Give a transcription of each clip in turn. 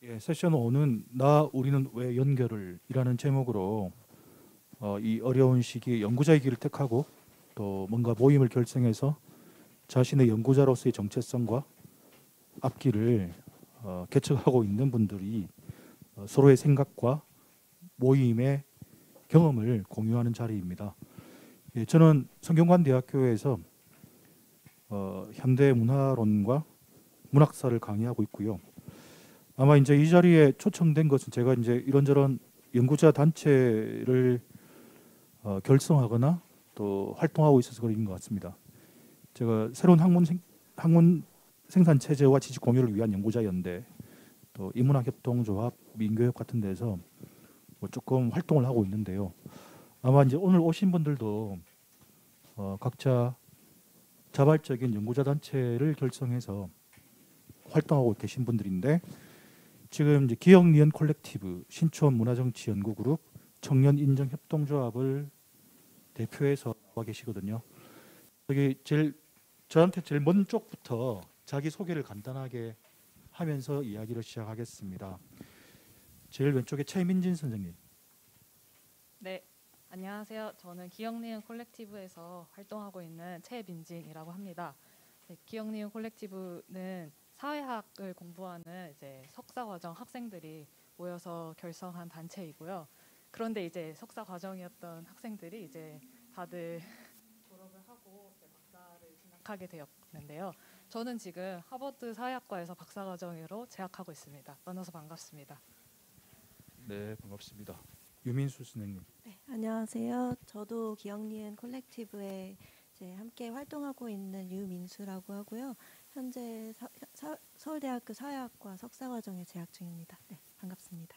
예, 세션 5는 나 우리는 왜 연결을 이라는 제목으로 이 어려운 시기에 연구자의 길을 택하고 또 뭔가 모임을 결성해서 자신의 연구자로서의 정체성과 앞길을 개척하고 있는 분들이 서로의 생각과 모임의 경험을 공유하는 자리입니다. 예, 저는 성균관대학교에서 현대 문화론과 문학사를 강의하고 있고요. 아마 이제 이 자리에 초청된 것은 제가 이제 이런저런 연구자 단체를 결성하거나 또 활동하고 있어서 그런 것 같습니다. 제가 새로운 학문 생산 체제와 지식 공유를 위한 연구자 연대, 또 인문학 협동조합, 민교협 같은 데서 뭐 조금 활동을 하고 있는데요. 아마 이제 오늘 오신 분들도 각자 자발적인 연구자 단체를 결성해서 활동하고 계신 분들인데 지금 이제 기억니은 콜렉티브, 신촌 문화정치 연구그룹, 청년 인정 협동조합을 대표해서 나와 계시거든요. 여기 저한테 제일 먼 쪽부터 자기 소개를 간단하게 하면서 이야기를 시작하겠습니다. 제일 왼쪽에 최민진 선생님. 네, 안녕하세요. 저는 기억니은 콜렉티브에서 활동하고 있는 최민진이라고 합니다. 네, 기억니은 콜렉티브는 사회학을 공부하는 이제 석사과정 학생들이 모여서 결성한 단체이고요. 그런데 이제 석사 과정이었던 학생들이 이제 다들 졸업을 하고 이제 박사를 진학하게 되었는데요. 저는 지금 하버드 사회학과에서 박사과정으로 재학하고 있습니다. 만나서 반갑습니다. 네, 반갑습니다. 유민수 선생님. 네, 안녕하세요. 저도 기억니은 콜렉티브에 이제 함께 활동하고 있는 유민수라고 하고요. 현재 서울대학교 사회학과 석사과정에 재학 중입니다. 네, 반갑습니다.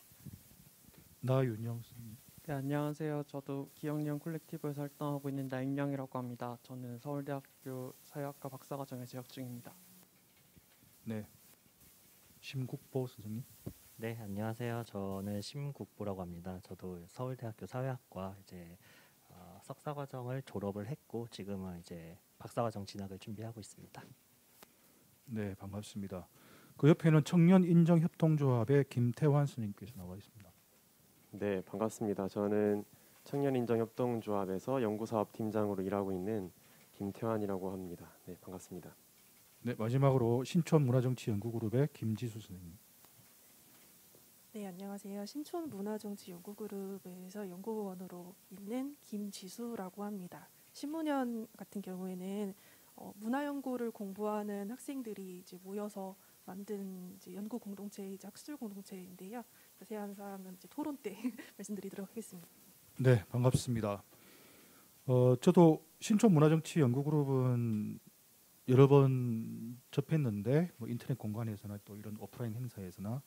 나윤영 선생님. 네, 안녕하세요. 저도 기억령 콜렉티브에서 활동하고 있는 나인영이라고 합니다. 저는 서울대학교 사회학과 박사과정에 재학 중입니다. 네, 심국보 선생님. 네, 안녕하세요. 저는 심국보라고 합니다. 저도 서울대학교 사회학과 이제 석사 과정을 졸업을 했고 지금은 이제 박사 과정 진학을 준비하고 있습니다. 네, 반갑습니다. 그 옆에는 청년 인정 협동조합의 김태환 선생님께서 나와 있습니다. 네, 반갑습니다. 저는 청년인정협동조합에서 연구사업팀장으로 일하고 있는 김태환이라고 합니다. 네, 반갑습니다. 네, 마지막으로 신촌 문화정치연구그룹의 김지수 선생님. 네, 안녕하세요. 신촌 문화정치연구그룹에서 연구원으로 있는 김지수라고 합니다. 신문연 같은 경우에는 문화연구를 공부하는 학생들이 이제 모여서 만든 이제 연구 공동체, 학술 공동체인데요. 자세한 사항은 이제 토론 때 말씀드리도록 하겠습니다. 네, 반갑습니다. 저도 신촌 문화정치연구그룹은 여러 번 접했는데 뭐 인터넷 공간에서나 또 이런 오프라인 행사에서나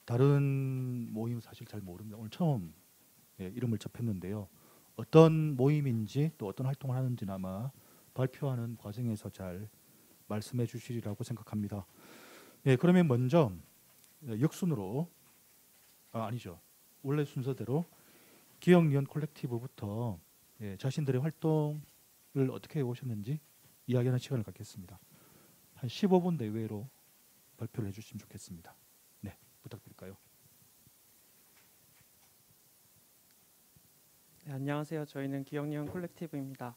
다른 모임 사실 잘 모릅니다. 오늘 처음 이름을 접했는데요. 어떤 모임인지 또 어떤 활동을 하는지는 아마 발표하는 과정에서 잘 말씀해 주시리라고 생각합니다. 예, 그러면 먼저 역순으로 아니죠. 원래 순서대로 기억니은 콜렉티브부터 자신들의 활동을 어떻게 해오셨는지 이야기하는 시간을 갖겠습니다. 한 15분 내외로 발표를 해주시면 좋겠습니다. 네, 부탁드릴까요? 네, 안녕하세요. 저희는 기억령 콜렉티브입니다.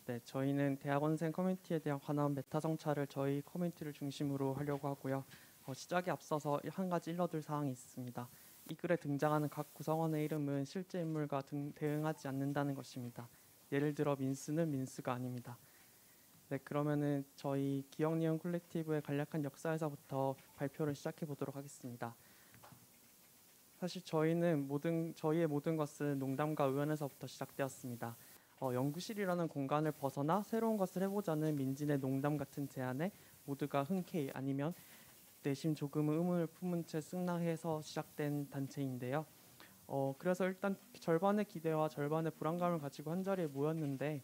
네, 저희는 대학원생 커뮤니티에 대한 관한 메타 정찰을 저희 커뮤니티를 중심으로 하려고 하고요. 시작에 앞서서 한 가지 일러둘 사항이 있습니다. 이 글에 등장하는 각 구성원의 이름은 실제 인물과 대응하지 않는다는 것입니다. 예를 들어 민수는 민수가 아닙니다. 네, 그러면은 저희 기억니은 콜렉티브의 간략한 역사에서부터 발표를 시작해 보도록 하겠습니다. 사실 저희의 모든 것은 농담과 의원에서부터 시작되었습니다. 연구실이라는 공간을 벗어나 새로운 것을 해보자는 민진의 농담 같은 제안에 모두가 흔쾌히 아니면 내심 조금은 의문을 품은 채 승낙해서 시작된 단체인데요. 그래서 일단 절반의 기대와 절반의 불안감을 가지고 한 자리에 모였는데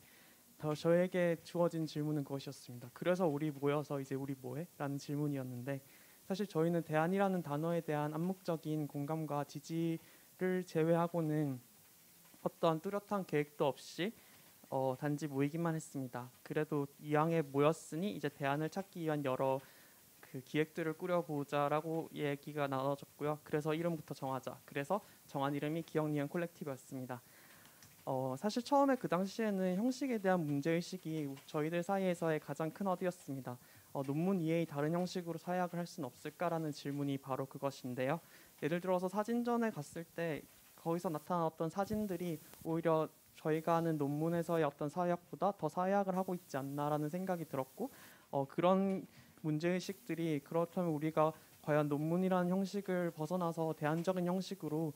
저에게 주어진 질문은 그것이었습니다. 그래서 우리 모여서 이제 우리 뭐해? 라는 질문이었는데 사실 저희는 대안이라는 단어에 대한 암묵적인 공감과 지지를 제외하고는 어떠한 뚜렷한 계획도 없이 단지 모이기만 했습니다. 그래도 이왕에 모였으니 이제 대안을 찾기 위한 여러 그 기획들을 꾸려보자라고 얘기가 나눠졌고요. 그래서 이름부터 정하자. 그래서 정한 이름이 기억 니은 콜렉티브였습니다. 사실 처음에 그 당시에는 형식에 대한 문제의식이 저희들 사이에서의 가장 큰 허디였습니다. 논문 이외의 다른 형식으로 사약을 할 수는 없을까라는 질문이 바로 그것인데요. 예를 들어서 사진전에 갔을 때 거기서 나타난 어떤 사진들이 오히려 저희가 하는 논문에서의 어떤 사약보다 더 사약을 하고 있지 않나라는 생각이 들었고 그런 문제의식들이 그렇다면 우리가 과연 논문이라는 형식을 벗어나서 대안적인 형식으로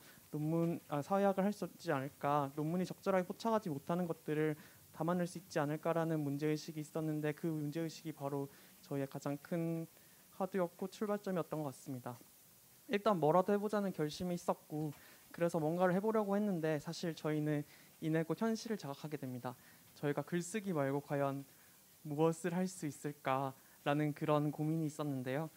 사약을 할 수 있지 않을까, 논문이 적절하게 포착하지 못하는 것들을 담아낼 수 있지 않을까라는 문제의식이 있었는데 그 문제의식이 바로 저희의 가장 큰 하드였고 출발점이었던 것 같습니다. 일단 뭐라도 해보자는 결심이 있었고 그래서 뭔가를 해보려고 했는데 사실 저희는 이내 곧 현실을 자각하게 됩니다. 저희가 글쓰기 말고 과연 무엇을 할 수 있을까라는 그런 고민이 있었는데요.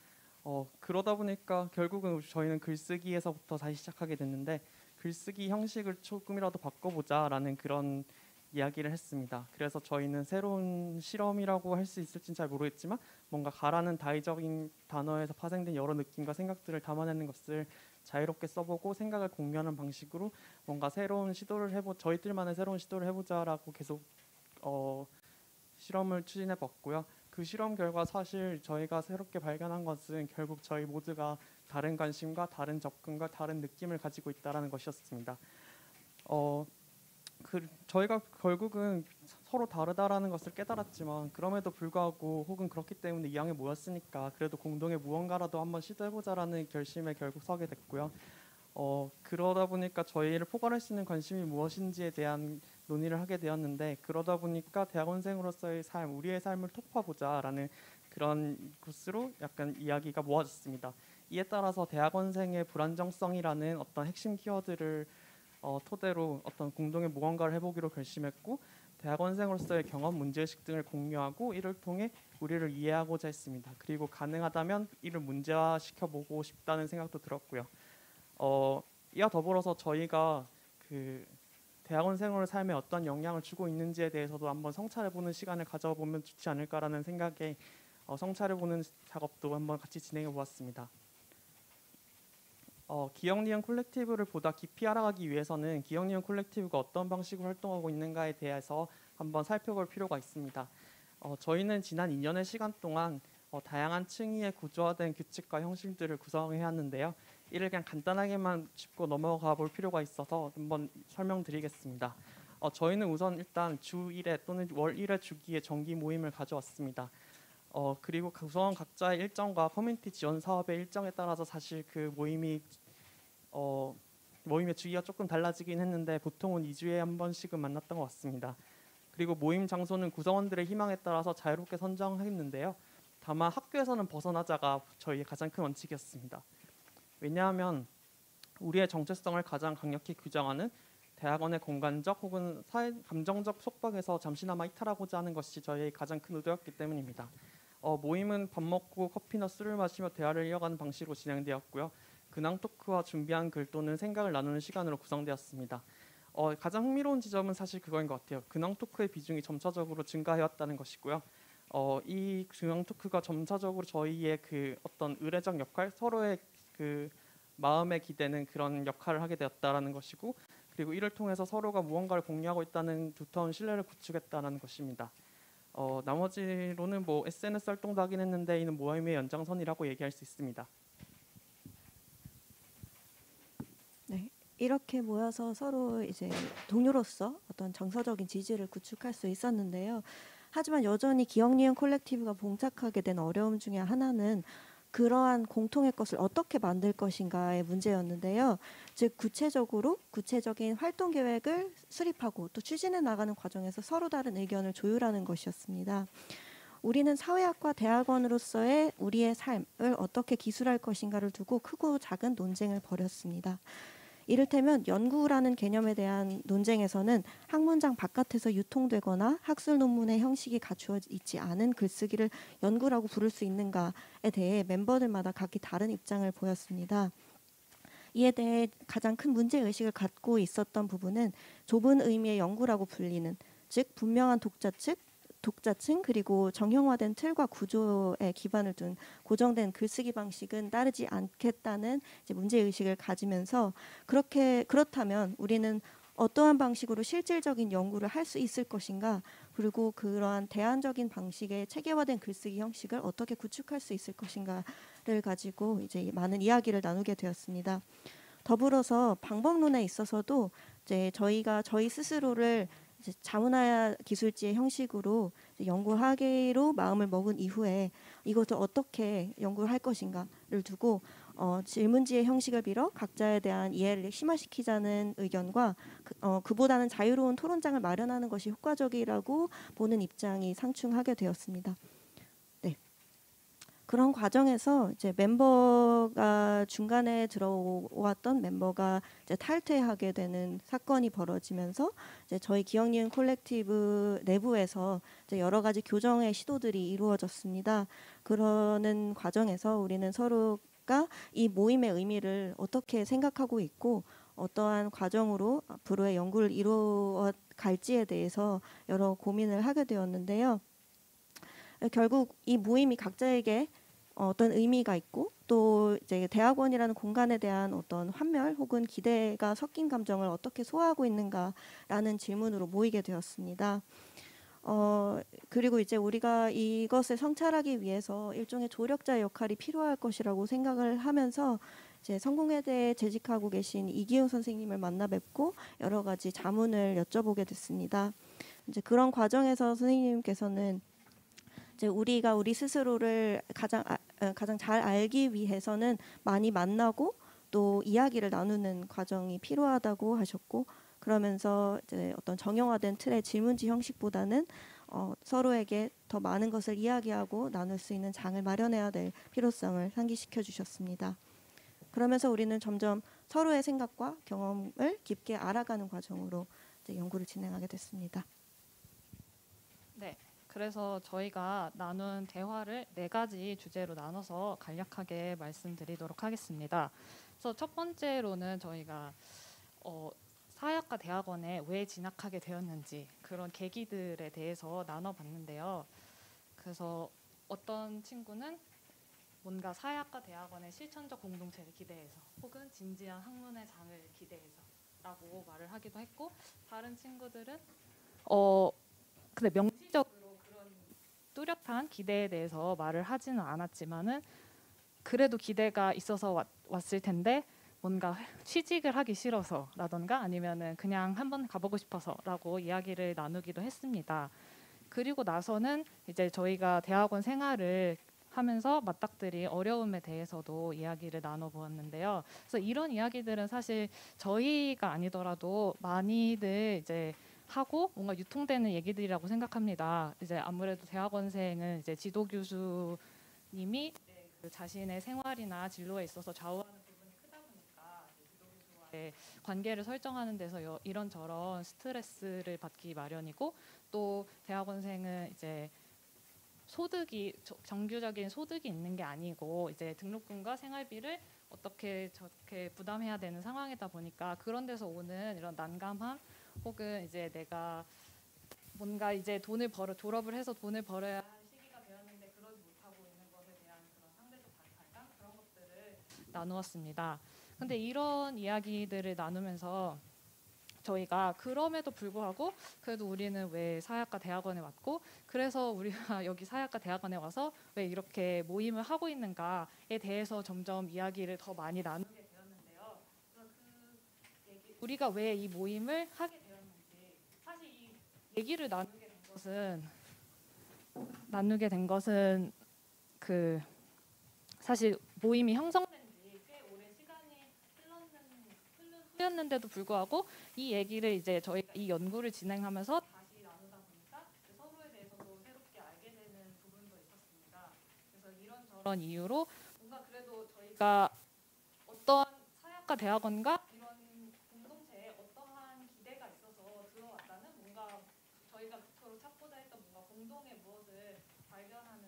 그러다 보니까 결국은 저희는 글쓰기에서부터 다시 시작하게 됐는데 글쓰기 형식을 조금이라도 바꿔보자라는 그런 이야기를 했습니다. 그래서 저희는 새로운 실험이라고 할 수 있을지는 잘 모르겠지만 뭔가 가라는 다의적인 단어에서 파생된 여러 느낌과 생각들을 담아내는 것을 자유롭게 써보고 생각을 공유하는 방식으로 뭔가 새로운 시도를 저희들만의 새로운 시도를 해보자라고 계속 실험을 추진해봤고요. 그 실험 결과 사실 저희가 새롭게 발견한 것은 결국 저희 모두가 다른 관심과 다른 접근과 다른 느낌을 가지고 있다는 것이었습니다. 저희가 결국은 서로 다르다라는 것을 깨달았지만 그럼에도 불구하고 혹은 그렇기 때문에 이 양에 모였으니까 그래도 공동의 무언가라도 한번 시도해보자라는 결심에 결국 서게 됐고요. 그러다 보니까 저희를 포괄할 수 있는 관심이 무엇인지에 대한 논의를 하게 되었는데 그러다 보니까 대학원생으로서의 삶, 우리의 삶을 톱어보자라는 그런 곳으로 약간 이야기가 모아졌습니다. 이에 따라서 대학원생의 불안정성이라는 어떤 핵심 키워드를 토대로 어떤 공동의 무언가를 해보기로 결심했고 대학원생으로서의 경험, 문제의식 등을 공유하고 이를 통해 우리를 이해하고자 했습니다. 그리고 가능하다면 이를 문제화시켜보고 싶다는 생각도 들었고요. 이와 더불어서 저희가 그 대학원생활의 삶에 어떤 영향을 주고 있는지에 대해서도 한번 성찰해보는 시간을 가져보면 좋지 않을까라는 생각에 성찰해보는 작업도 한번 같이 진행해보았습니다. 기억 니은 콜렉티브를 보다 깊이 알아가기 위해서는 기억 니은 콜렉티브가 어떤 방식으로 활동하고 있는가에 대해서 한번 살펴볼 필요가 있습니다. 저희는 지난 2년의 시간 동안 다양한 층위의 구조화된 규칙과 형식들을 구성해왔는데요. 이를 그냥 간단하게만 짚고 넘어가 볼 필요가 있어서 한번 설명드리겠습니다. 저희는 우선 일단 주 1회 또는 월 1회 주기의 정기 모임을 가져왔습니다. 그리고 구성원 각자의 일정과 커뮤니티 지원 사업의 일정에 따라서 사실 그 모임의 주기가 조금 달라지긴 했는데 보통은 2주에 한 번씩은 만났던 것 같습니다. 그리고 모임 장소는 구성원들의 희망에 따라서 자유롭게 선정했는데요. 다만 학교에서는 벗어나자가 저희의 가장 큰 원칙이었습니다. 왜냐하면 우리의 정체성을 가장 강력히 규정하는 대학원의 공간적 혹은 감정적 속박에서 잠시나마 이탈하고자 하는 것이 저희의 가장 큰 의도였기 때문입니다. 모임은 밥 먹고 커피나 술을 마시며 대화를 이어가는 방식으로 진행되었고요. 근황 토크와 준비한 글 또는 생각을 나누는 시간으로 구성되었습니다. 가장 흥미로운 지점은 사실 그거인 것 같아요. 근황 토크의 비중이 점차적으로 증가해왔다는 것이고요. 이 근황 토크가 점차적으로 저희의 그 어떤 의례적 역할, 서로의 그 마음에 기대는 그런 역할을 하게 되었다라는 것이고, 그리고 이를 통해서 서로가 무언가를 공유하고 있다는 두터운 신뢰를 구축했다는 것입니다. 나머지로는 뭐 SNS 활동도 하긴 했는데 이는 모임의 연장선이라고 얘기할 수 있습니다. 네, 이렇게 모여서 서로 이제 동료로서 어떤 정서적인 지지를 구축할 수 있었는데요. 하지만 여전히 기억 니은 콜렉티브가 봉착하게 된 어려움 중에 하나는 그러한 공통의 것을 어떻게 만들 것인가의 문제였는데요. 즉 구체적인 활동 계획을 수립하고 또 추진해 나가는 과정에서 서로 다른 의견을 조율하는 것이었습니다. 우리는 사회학과 대학원으로서의 우리의 삶을 어떻게 기술할 것인가를 두고 크고 작은 논쟁을 벌였습니다. 이를테면 연구라는 개념에 대한 논쟁에서는 학문장 바깥에서 유통되거나 학술 논문의 형식이 갖추어 있지 않은 글쓰기를 연구라고 부를 수 있는가에 대해 멤버들마다 각기 다른 입장을 보였습니다. 이에 대해 가장 큰 문제의식을 갖고 있었던 부분은 좁은 의미의 연구라고 불리는, 즉 분명한 독자 측 독자층 그리고 정형화된 틀과 구조에 기반을 둔 고정된 글쓰기 방식은 따르지 않겠다는 이제 문제 의식을 가지면서 그렇다면 우리는 어떠한 방식으로 실질적인 연구를 할 수 있을 것인가, 그리고 그러한 대안적인 방식의 체계화된 글쓰기 형식을 어떻게 구축할 수 있을 것인가를 가지고 이제 많은 이야기를 나누게 되었습니다. 더불어서 방법론에 있어서도 이제 저희가 저희 스스로를 이제 자문화 기술지의 형식으로 이제 연구하기로 마음을 먹은 이후에 이것을 어떻게 연구를 할 것인가를 두고 질문지의 형식을 빌어 각자에 대한 이해를 심화시키자는 의견과 그보다는 자유로운 토론장을 마련하는 것이 효과적이라고 보는 입장이 상충하게 되었습니다. 네. 그런 과정에서 이제 멤버가 중간에 들어왔던 멤버가 이제 탈퇴하게 되는 사건이 벌어지면서 이제 저희 기억니은 콜렉티브 내부에서 이제 여러 가지 교정의 시도들이 이루어졌습니다. 그러는 과정에서 우리는 서로가 이 모임의 의미를 어떻게 생각하고 있고 어떠한 과정으로 앞으로의 연구를 이루어 갈지에 대해서 여러 고민을 하게 되었는데요. 결국 이 모임이 각자에게 어떤 의미가 있고 또 이제 대학원이라는 공간에 대한 어떤 환멸 혹은 기대가 섞인 감정을 어떻게 소화하고 있는가라는 질문으로 모이게 되었습니다. 그리고 이제 우리가 이것을 성찰하기 위해서 일종의 조력자의 역할이 필요할 것이라고 생각을 하면서 이제 성공회대에 재직하고 계신 이기훈 선생님을 만나 뵙고 여러 가지 자문을 여쭤보게 됐습니다. 이제 그런 과정에서 선생님께서는 이제 우리가 우리 스스로를 가장 잘 알기 위해서는 많이 만나고 또 이야기를 나누는 과정이 필요하다고 하셨고, 그러면서 이제 어떤 정형화된 틀의 질문지 형식보다는 서로에게 더 많은 것을 이야기하고 나눌 수 있는 장을 마련해야 될 필요성을 상기시켜 주셨습니다. 그러면서 우리는 점점 서로의 생각과 경험을 깊게 알아가는 과정으로 이제 연구를 진행하게 됐습니다. 네. 그래서 저희가 나눈 대화를 4가지 주제로 나눠서 간략하게 말씀드리도록 하겠습니다. 그래서 첫 번째로는 저희가 사회학과 대학원에 왜 진학하게 되었는지 그런 계기들에 대해서 나눠봤는데요. 그래서 어떤 친구는 뭔가 사회학과 대학원의 실천적 공동체를 기대해서 혹은 진지한 학문의 장을 기대해서 라고 말을 하기도 했고, 다른 친구들은 근데 명시적으로 그런 뚜렷한 기대에 대해서 말을 하지는 않았지만은 그래도 기대가 있어서 왔을 텐데 뭔가 취직을 하기 싫어서라던가 아니면은 그냥 한번 가보고 싶어서라고 이야기를 나누기도 했습니다. 그리고 나서는 이제 저희가 대학원 생활을 하면서 맞닥뜨린 어려움에 대해서도 이야기를 나눠보았는데요. 그래서 이런 이야기들은 사실 저희가 아니더라도 많이들 이제 하고 뭔가 유통되는 얘기들이라고 생각합니다. 이제 아무래도 대학원생은 이제 지도 교수님이 그 자신의 생활이나 진로에 있어서 좌우하는 부분이 크다 보니까 지도 교수와의 관계를 설정하는 데서 이런저런 스트레스를 받기 마련이고, 또 대학원생은 이제 소득이 정규적인 소득이 있는 게 아니고 이제 등록금과 생활비를 어떻게 저렇게 부담해야 되는 상황이다 보니까 그런 데서 오는 이런 난감함 혹은 이제 내가 뭔가 이제 졸업을 해서 돈을 벌어야 할 시기가 되었는데 그러지 못하고 있는 것에 대한 그런 상대적 박탈감, 그런 것들을 나누었습니다. 근데 이런 이야기들을 나누면서 저희가 그럼에도 불구하고 그래도 우리는 왜 사회학과 대학원에 왔고 그래서 우리가 여기 사회학과 대학원에 와서 왜 이렇게 모임을 하고 있는가에 대해서 점점 이야기를 더 많이 나누게 되었는데요. 그래서 우리가 왜 이 모임을 하게 되었는지, 사실 이 얘기를 나누게 된 것은 그 사실 모임이 형성된 지 꽤 오랜 시간이 흘렀는데도 불구하고 이 얘기를 이제 저희가 이 연구를 진행하면서 다시 나누다 보니까 서로에 대해서도 새롭게 알게 되는 부분도 있었습니다. 그래서 이런저런 이유로 뭔가 그래도 저희가 어떤 사회학과 대학원과 이런 공동체에 어떠한 기대가 있어서 들어왔다는 뭔가 저희가 그토록 찾고자 했던 뭔가 공동의 무엇을 발견하는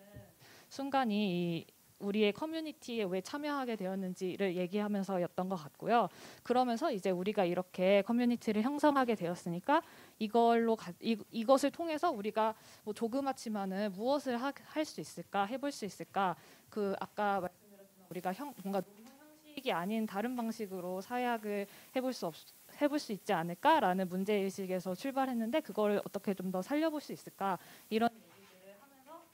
순간이 우리의 커뮤니티에 왜 참여하게 되었는지를 얘기하면서였던 것 같고요. 그러면서 이제 우리가 이렇게 커뮤니티를 형성하게 되었으니까 이것을 통해서 우리가 뭐 조그맣지만은 무엇을 할 수 있을까, 해볼 수 있을까. 그 아까 말씀드렸지만 우리가 뭔가 논문 형식이 아닌 다른 방식으로 사회학을 해볼 수 있지 않을까라는 문제 의식에서 출발했는데 그걸 어떻게 좀 더 살려볼 수 있을까 이런 얘기들을 하면서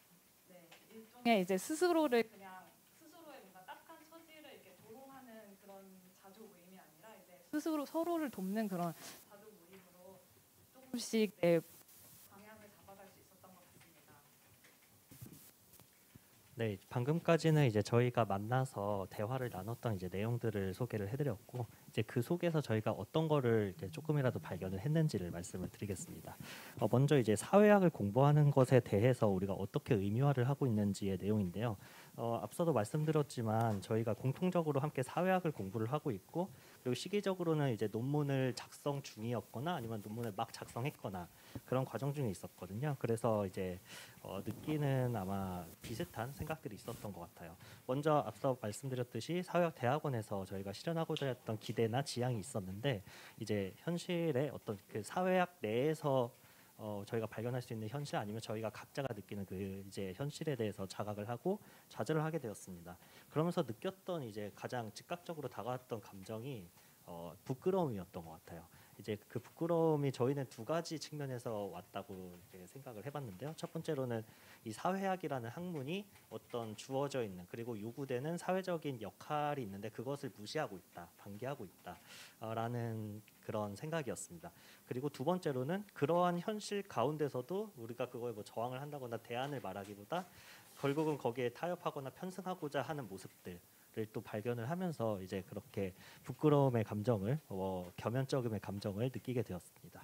일종의 이제 스스로의 뭔가 딱한 처지를 이렇게 조롱하는 그런 자조 모임이 아니라 이제 스스로 서로를 돕는 그런 자조 모임으로 조금씩 방향을 잡아갈 수 있었던 것 같습니다. 네, 방금까지는 이제 저희가 만나서 대화를 나눴던 이제 내용들을 소개를 해드렸고, 이제 그 속에서 저희가 어떤 거를 이제 조금이라도 발견을 했는지를 말씀을 드리겠습니다. 먼저 이제 사회학을 공부하는 것에 대해서 우리가 어떻게 의미화를 하고 있는지의 내용인데요. 앞서도 말씀드렸지만 저희가 공통적으로 함께 사회학을 공부를 하고 있고, 그리고 시기적으로는 이제 논문을 작성 중이었거나 아니면 논문을 막 작성했거나 그런 과정 중에 있었거든요. 그래서 이제 느끼는 아마 비슷한 생각들이 있었던 것 같아요. 먼저 앞서 말씀드렸듯이 사회학 대학원에서 저희가 실현하고자 했던 기대나 지향이 있었는데, 이제 현실의 어떤 그 사회학 내에서 저희가 발견할 수 있는 현실 아니면 저희가 각자가 느끼는 그 이제 현실에 대해서 자각을 하고 좌절을 하게 되었습니다. 그러면서 느꼈던 이제 가장 즉각적으로 다가왔던 감정이 부끄러움이었던 것 같아요. 이제 그 부끄러움이 저희는 두 가지 측면에서 왔다고 이제 생각을 해봤는데요. 첫 번째로는 이 사회학이라는 학문이 어떤 주어져 있는 그리고 요구되는 사회적인 역할이 있는데 그것을 무시하고 있다, 방기하고 있다라는 그런 생각이었습니다. 그리고 두 번째로는 그러한 현실 가운데서도 우리가 그거에 뭐 저항을 한다거나 대안을 말하기보다 결국은 거기에 타협하거나 편승하고자 하는 모습들 를 또 발견을 하면서 이제 그렇게 부끄러움의 감정을 겸연쩍음의 감정을 느끼게 되었습니다.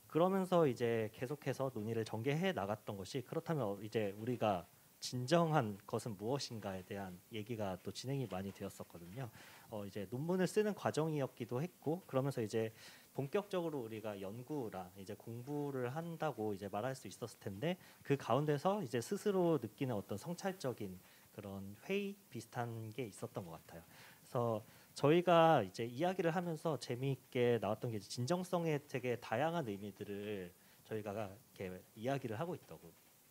그러면서 이제 계속해서 논의를 전개해 나갔던 것이, 그렇다면 이제 우리가 진정한 것은 무엇인가에 대한 얘기가 또 진행이 많이 되었었거든요. 이제 논문을 쓰는 과정이었기도 했고, 그러면서 이제 본격적으로 우리가 연구랑 이제 공부를 한다고 이제 말할 수 있었을 텐데, 그 가운데서 이제 스스로 느끼는 어떤 성찰적인 그런 회의 비슷한 게 있었던 것 같아요. 그래서 저희가 이제 이야기를 하면서 재미있게 나왔던 게 진정성의 되게 다양한 의미들을 저희가 이렇게 이야기를 하고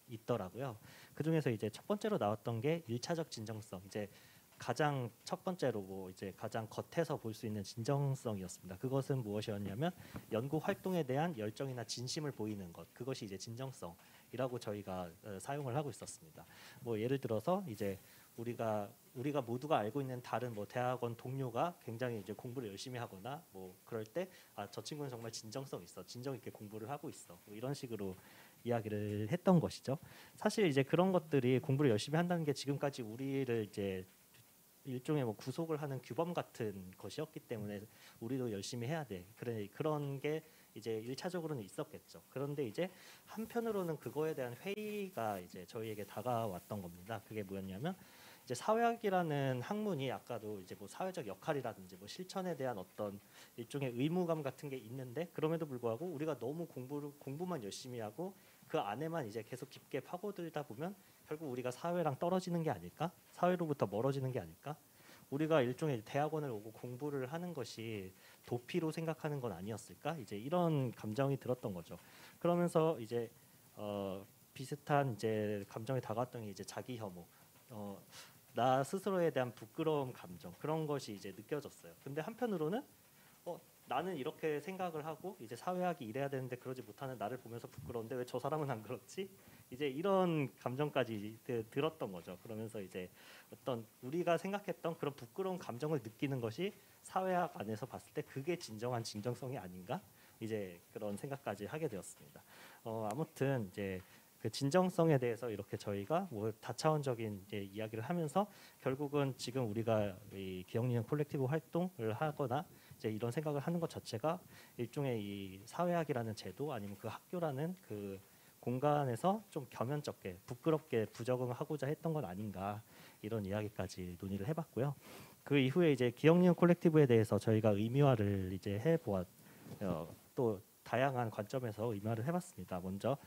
있더라고요. 그 중에서 이제 첫 번째로 나왔던 게 1차적 진정성, 이제 가장 첫 번째로 뭐 이제 가장 겉에서 볼 수 있는 진정성이었습니다. 그것은 무엇이었냐면 연구 활동에 대한 열정이나 진심을 보이는 것, 그것이 이제 진정성이라고 저희가 사용을 하고 있었습니다. 뭐 예를 들어서 이제 우리가 모두가 알고 있는 다른 뭐 대학원 동료가 굉장히 이제 공부를 열심히 하거나 뭐 그럴 때 저 친구는 정말 진정성 있어, 진정 있게 공부를 하고 있어, 뭐 이런 식으로 이야기를 했던 것이죠. 사실 이제 그런 것들이 공부를 열심히 한다는 게 지금까지 우리를 이제 일종의 뭐 구속을 하는 규범 같은 것이었기 때문에 우리도 열심히 해야 돼. 그런 게 이제 1차적으로는 있었겠죠. 그런데 이제 한편으로는 그거에 대한 회의가 이제 저희에게 다가왔던 겁니다. 그게 뭐였냐면 이제 사회학이라는 학문이 아까도 이제 뭐 사회적 역할이라든지 뭐 실천에 대한 어떤 일종의 의무감 같은 게 있는데, 그럼에도 불구하고 우리가 너무 공부만 열심히 하고 그 안에만 이제 계속 깊게 파고들다 보면 결국 우리가 사회랑 떨어지는 게 아닐까? 사회로부터 멀어지는 게 아닐까? 우리가 일종의 대학원을 오고 공부를 하는 것이 도피로 생각하는 건 아니었을까? 이제 이런 감정이 들었던 거죠. 그러면서 이제 비슷한 이제 감정이 다가왔던 게 이제 자기 혐오, 나 스스로에 대한 부끄러움 감정, 그런 것이 이제 느껴졌어요. 근데 한편으로는 나는 이렇게 생각을 하고 이제 사회학이 이래야 되는데 그러지 못하는 나를 보면서 부끄러운데 왜 저 사람은 안 그렇지? 이제 이런 감정까지 들었던 거죠. 그러면서 이제 어떤 우리가 생각했던 그런 부끄러운 감정을 느끼는 것이 사회학 안에서 봤을 때 그게 진정한 진정성이 아닌가? 이제 그런 생각까지 하게 되었습니다. 아무튼 이제 그 진정성에 대해서 이렇게 저희가 뭐 다차원적인 이제 이야기를 하면서 결국은 지금 우리가 이 기억리는 콜렉티브 활동을 하거나 이제 이런 생각을 하는 것 자체가 일종의 이 사회학이라는 제도 아니면 그 학교라는 그 공간에서 좀 겸연쩍게 부끄럽게 부적응하고자 했던 건 아닌가, 이런 이야기까지 논의를 해봤고요. 그 이후에 이제 기억리는 콜렉티브에 대해서 저희가 의미화를 이제 또 다양한 관점에서 의미화를 해봤습니다. 먼저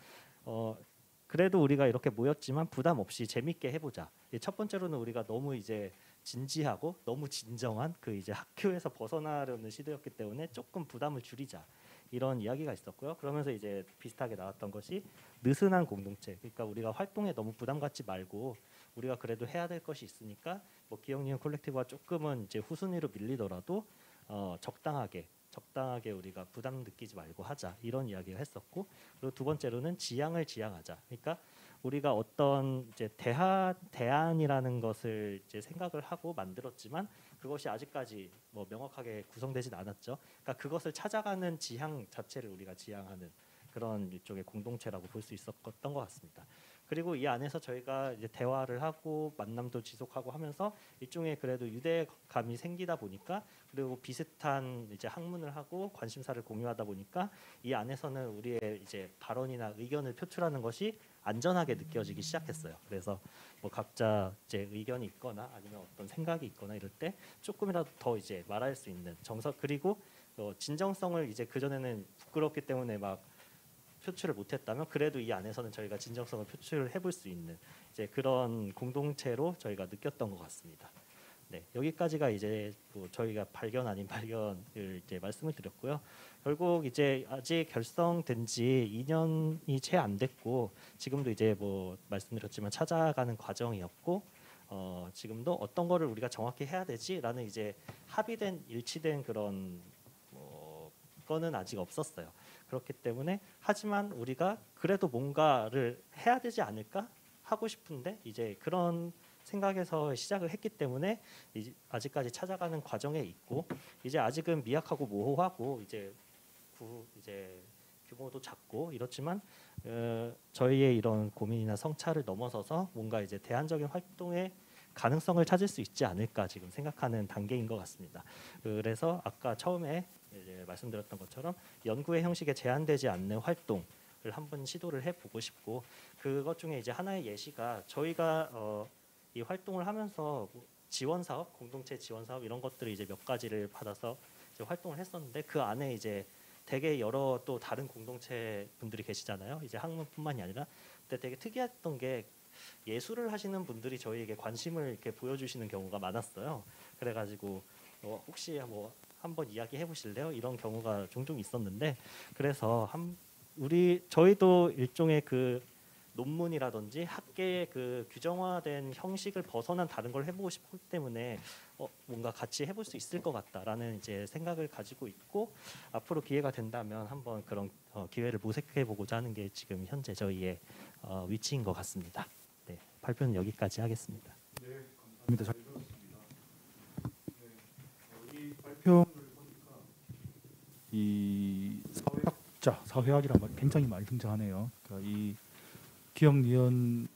그래도 우리가 이렇게 모였지만 부담 없이 재밌게 해보자. 첫 번째로는 우리가 너무 이제 진지하고 너무 진정한 그 이제 학교에서 벗어나려는 시도였기 때문에 조금 부담을 줄이자. 이런 이야기가 있었고요. 그러면서 이제 비슷하게 나왔던 것이 느슨한 공동체. 그러니까 우리가 활동에 너무 부담 갖지 말고 우리가 그래도 해야 될 것이 있으니까 뭐 기억니은 콜렉티브가 조금은 이제 후순위로 밀리더라도 적당하게 우리가 부담 느끼지 말고 하자 이런 이야기를 했었고, 그리고 두 번째로는 지향을 지향하자. 그러니까 우리가 어떤 이제 대안이라는 것을 이제 생각을 하고 만들었지만 그것이 아직까지 뭐 명확하게 구성되진 않았죠. 그러니까 그것을 찾아가는 지향 자체를 우리가 지향하는 그런 일종의 공동체라고 볼 수 있었던 것 같습니다. 그리고 이 안에서 저희가 이제 대화를 하고 만남도 지속하고 하면서 일종의 그래도 유대감이 생기다 보니까, 그리고 비슷한 이제 학문을 하고 관심사를 공유하다 보니까 이 안에서는 우리의 이제 발언이나 의견을 표출하는 것이 안전하게 느껴지기 시작했어요. 그래서 뭐 각자 이제 의견이 있거나 아니면 어떤 생각이 있거나 이럴 때 조금이라도 더 이제 말할 수 있는 정석, 그리고 진정성을 이제 그 전에는 부끄럽기 때문에 막 표출을 못했다면 그래도 이 안에서는 저희가 진정성을 표출을 해볼 수 있는 이제 그런 공동체로 저희가 느꼈던 것 같습니다. 네, 여기까지가 이제 뭐 저희가 발견 아닌 발견을 이제 말씀을 드렸고요. 결국 이제 아직 결성된 지 2년이 채 안 됐고 지금도 이제 뭐 말씀드렸지만 찾아가는 과정이었고 지금도 어떤 거를 우리가 정확히 해야 되지라는 이제 합의된 일치된 그런 거는 아직 없었어요. 그렇기 때문에 하지만 우리가 그래도 뭔가를 해야 되지 않을까 하고 싶은데 이제 그런 생각에서 시작을 했기 때문에 이제 아직까지 찾아가는 과정에 있고, 이제 아직은 미약하고 모호하고 이제 규모도 작고 이렇지만 저희의 이런 고민이나 성찰을 넘어서서 뭔가 이제 대안적인 활동의 가능성을 찾을 수 있지 않을까 지금 생각하는 단계인 것 같습니다. 그래서 아까 처음에 이제 말씀드렸던 것처럼 연구의 형식에 제한되지 않는 활동을 한번 시도를 해보고 싶고, 그것 중에 이제 하나의 예시가 저희가 이 활동을 하면서 지원 사업, 공동체 지원 사업 이런 것들을 이제 몇 가지를 받아서 이제 활동을 했었는데 그 안에 이제 되게 여러 또 다른 공동체 분들이 계시잖아요. 이제 학문뿐만이 아니라. 근데 되게 특이했던 게 예술을 하시는 분들이 저희에게 관심을 이렇게 보여주시는 경우가 많았어요. 그래가지고 혹시 뭐 한번 이야기해 보실래요? 이런 경우가 종종 있었는데, 그래서 저희도 일종의 그 논문이라든지 학계의 그 규정화된 형식을 벗어난 다른 걸 해보고 싶기 때문에 뭔가 같이 해볼 수 있을 것 같다라는 이제 생각을 가지고 있고, 앞으로 기회가 된다면 한번 그런 기회를 모색해 보고자 하는 게 지금 현재 저희의 위치인 것 같습니다. 네, 발표는 여기까지 하겠습니다. 네, 감사합니다. 잘 들었습니다. 네, 이 발표를 보니까 이 사회학이란 말 굉장히 많이 등장하네요. 그러니까 이 기억니은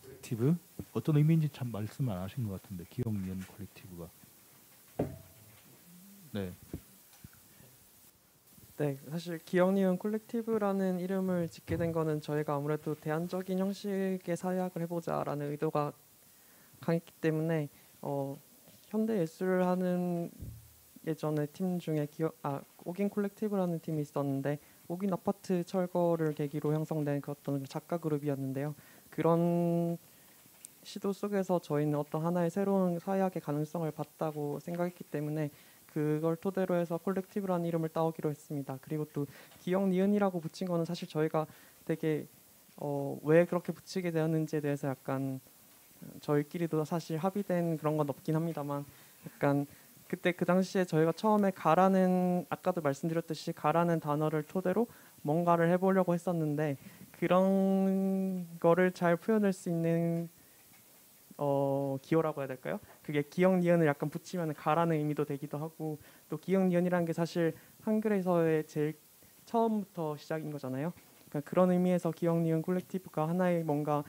콜렉티브 어떤 의미인지 참 말씀 안 하신 것 같은데, 기억니은 콜렉티브가 네. 네, 사실 기억니은 콜렉티브라는 이름을 짓게 된 거는 저희가 아무래도 대안적인 형식의 사회학을 해보자라는 의도가 강했기 때문에 현대 예술을 하는 예전에 팀 중에 옥인 콜렉티브라는 팀이 있었는데, 옥인 아파트 철거를 계기로 형성된 그 어떤 작가 그룹이었는데요. 그런 시도 속에서 저희는 어떤 하나의 새로운 사회학의 가능성을 봤다고 생각했기 때문에 그걸 토대로 해서 콜렉티브라는 이름을 따오기로 했습니다. 그리고 또 기억니은이라고 붙인 거는 사실 저희가 되게 왜 그렇게 붙이게 되었는지에 대해서 약간 저희끼리도 사실 합의된 그런 건 없긴 합니다만, 약간 그때 그 당시에 저희가 처음에 아까도 말씀드렸듯이 가라는 단어를 토대로 뭔가를 해보려고 했었는데, 그런 거를 잘 표현할 수 있는 기호라고 해야 될까요? 그게 기억니은을 약간 붙이면 가라는 의미도 되기도 하고, 또 기억니은이라는 게 사실 한글에서의 제일 처음부터 시작인 거잖아요. 그러니까 그런 의미에서 기억니은 콜렉티브가 하나의 뭔가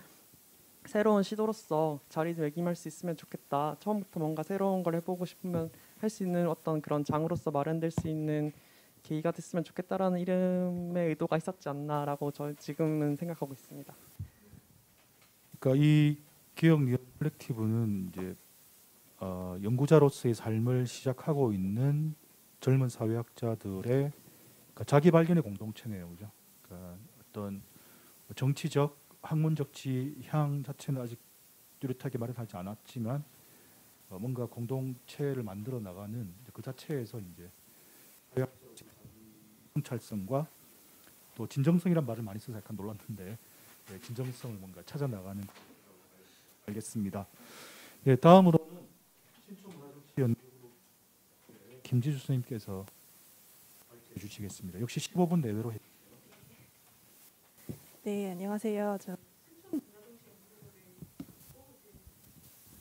새로운 시도로서 자리매김할 수 있으면 좋겠다. 처음부터 뭔가 새로운 걸 해보고 싶으면 할 수 있는 어떤 그런 장으로서 마련될 수 있는 계기가 됐으면 좋겠다라는 이름의 의도가 있었지 않나라고 저 지금은 생각하고 있습니다. 그러니까 이 기억니은 콜렉티브는 이제 연구자로서의 삶을 시작하고 있는 젊은 사회학자들의 그러니까 자기 발견의 공동체네요, 그죠? 그러니까 어떤 정치적, 학문적 지향 자체는 아직 뚜렷하게 마련하지 않았지만 뭔가 공동체를 만들어 나가는 그 자체에서 이제 성찰성과 또 진정성이란 말을 많이 써서 약간 놀랐는데 진정성을 뭔가 찾아 나가는 알겠습니다. 예, 다음으로는 신촌문화정치연구그룹 김지수 선생님께서 해주시겠습니다. 역시 15분 내외로 네, 안녕하세요. 저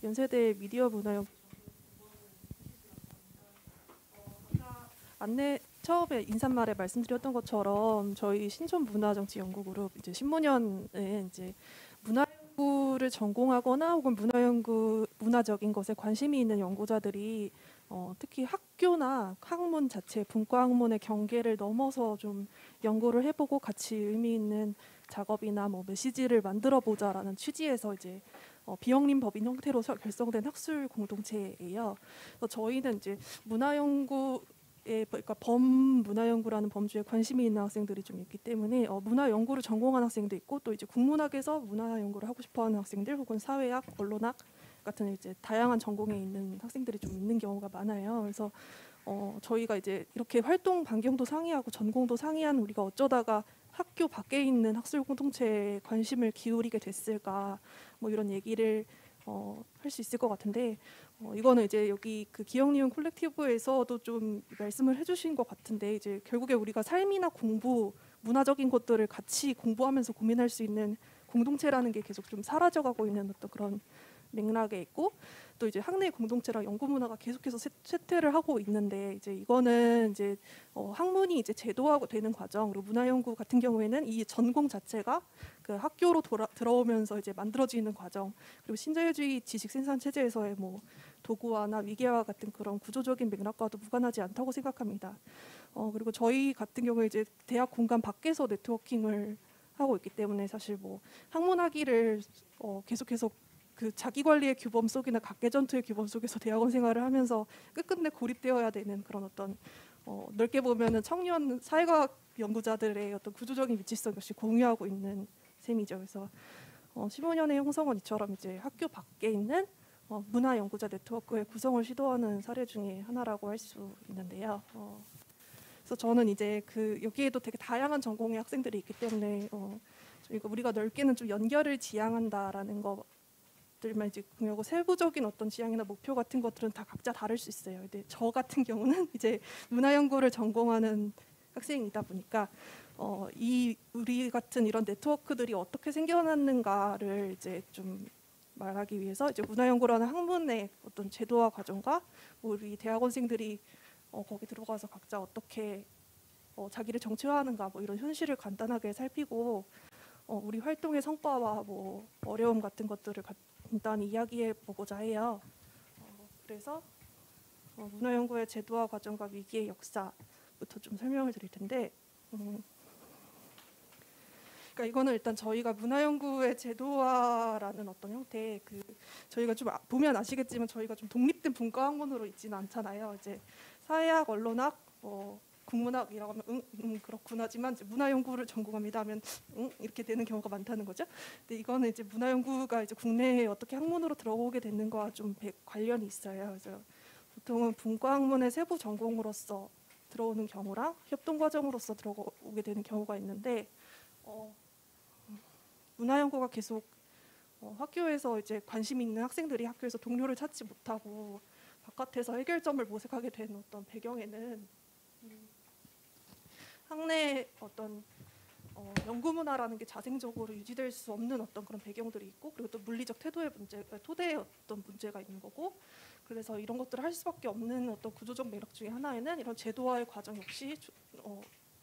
연세대 미디어 문화연 안내 처음에 인사말에 말씀드렸던 것처럼 저희 신촌문화정치연구그룹 이제 신문연에 이제 문화연구를 전공하거나 혹은 문화적인 것에 관심이 있는 연구자들이 특히 학교나 학문 자체, 분과 학문의 경계를 넘어서 좀 연구를 해보고 같이 의미 있는 작업이나 뭐 메시지를 만들어 보자라는 취지에서 이제 비영림 법인 형태로 결성된 학술 공동체예요. 그래서 저희는 이제 문화연구에 그러니까 범문화연구라는 범주에 관심이 있는 학생들이 좀 있기 때문에 문화연구를 전공한 학생도 있고 또 이제 국문학에서 문화연구를 하고 싶어하는 학생들 혹은 사회학, 언론학 같은 이제 다양한 전공에 있는 학생들이 좀 있는 경우가 많아요. 그래서 저희가 이제 이렇게 활동 반경도 상이하고 전공도 상이한 우리가 어쩌다가 학교 밖에 있는 학술 공동체에 관심을 기울이게 됐을까 뭐 이런 얘기를 할 수 있을 것 같은데 이거는 이제 여기 그 기억니은 콜렉티브에서도 좀 말씀을 해주신 것 같은데 이제 결국에 우리가 삶이나 공부 문화적인 것들을 같이 공부하면서 고민할 수 있는 공동체라는 게 계속 좀 사라져가고 있는 어떤 그런 맥락에 있고 또 이제 학내 공동체랑 연구 문화가 계속해서 쇠퇴를 하고 있는데 이제 이거는 이제 학문이 이제 제도화가 되는 과정 그리고 문화연구 같은 경우에는 이 전공 자체가 그 학교로 들어오면서 이제 만들어지는 과정 그리고 신자유주의 지식 생산 체제에서의 뭐 도구화나 위계화 같은 그런 구조적인 맥락과도 무관하지 않다고 생각합니다. 그리고 저희 같은 경우에 이제 대학 공간 밖에서 네트워킹을 하고 있기 때문에 사실 뭐 학문학위를 계속해서 그 자기 관리의 규범 속이나 각계 전투의 규범 속에서 대학원 생활을 하면서 끝끝내 고립되어야 되는 그런 어떤 넓게 보면은 청년 사회과학 연구자들의 어떤 구조적인 위치성 역시 공유하고 있는 셈이죠. 그래서 15년의 형성은 이처럼 이제 학교 밖에 있는 문화 연구자 네트워크의 구성을 시도하는 사례 중에 하나라고 할 수 있는데요. 그래서 저는 이제 그 여기에도 되게 다양한 전공의 학생들이 있기 때문에 우리가 넓게는 좀 연결을 지향한다라는 거. 들만 이제 공유하고 세부적인 어떤 지향이나 목표 같은 것들은 다 각자 다를 수 있어요. 근데 저 같은 경우는 이제 문화연구를 전공하는 학생이다 보니까 이 우리 같은 이런 네트워크들이 어떻게 생겨났는가를 이제 좀 말하기 위해서 이제 문화연구라는 학문의 어떤 제도화 과정과 우리 대학원생들이 거기 들어가서 각자 어떻게 자기를 정체화하는가 뭐 이런 현실을 간단하게 살피고 우리 활동의 성과와 뭐 어려움 같은 것들을 간단히 이야기해 보고자 해요. 그래서 문화연구의 제도화 과정과 위기의 역사부터 좀 설명을 드릴 텐데, 그러니까 이거는 일단 저희가 문화연구의 제도화라는 어떤 형태, 저희가 좀 보면 아시겠지만 저희가 좀 독립된 분과 학문으로 있지는 않잖아요. 이제 사회학, 언론학, 국문학이라고 하면 그렇구나지만 이제 문화연구를 전공합니다 하면 이렇게 되는 경우가 많다는 거죠. 근데 이거는 이제 문화연구가 이제 국내에 어떻게 학문으로 들어오게 되는 거와 좀 관련이 있어요. 그래서 보통은 분과학문의 세부 전공으로서 들어오는 경우랑 협동 과정으로서 들어오게 되는 경우가 있는데 문화연구가 계속 학교에서 이제 관심 있는 학생들이 학교에서 동료를 찾지 못하고 바깥에서 해결점을 모색하게 된 어떤 배경에는 학내 어떤 연구 문화라는 게 자생적으로 유지될 수 없는 어떤 그런 배경들이 있고 그리고 또 물리적 태도의 문제, 토대의 어떤 문제가 있는 거고 그래서 이런 것들을 할 수밖에 없는 어떤 구조적 맥락 중에 하나에는 이런 제도화의 과정 역시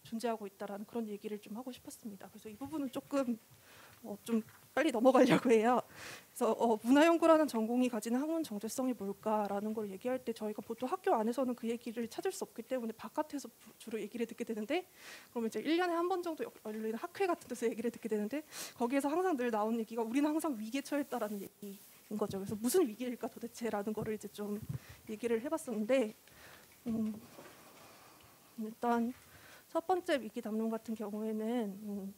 존재하고 있다라는 그런 얘기를 좀 하고 싶었습니다. 그래서 이 부분은 조금 좀 빨리 넘어가려고 해요. 그래서 문화연구라는 전공이 가지는 학문 정체성이 뭘까라는 걸 얘기할 때 저희가 보통 학교 안에서는 그 얘기를 찾을 수 없기 때문에 바깥에서 주로 얘기를 듣게 되는데 그러면 이제 1년에 한 번 정도 열리는 학회 같은 데서 얘기를 듣게 되는데 거기에서 항상 늘 나오는 얘기가 우리는 항상 위기에 처했다라는 얘기인 거죠. 그래서 무슨 위기일까 도대체라는 거를 이제 좀 얘기를 해봤었는데 일단 첫 번째 위기 담론 같은 경우에는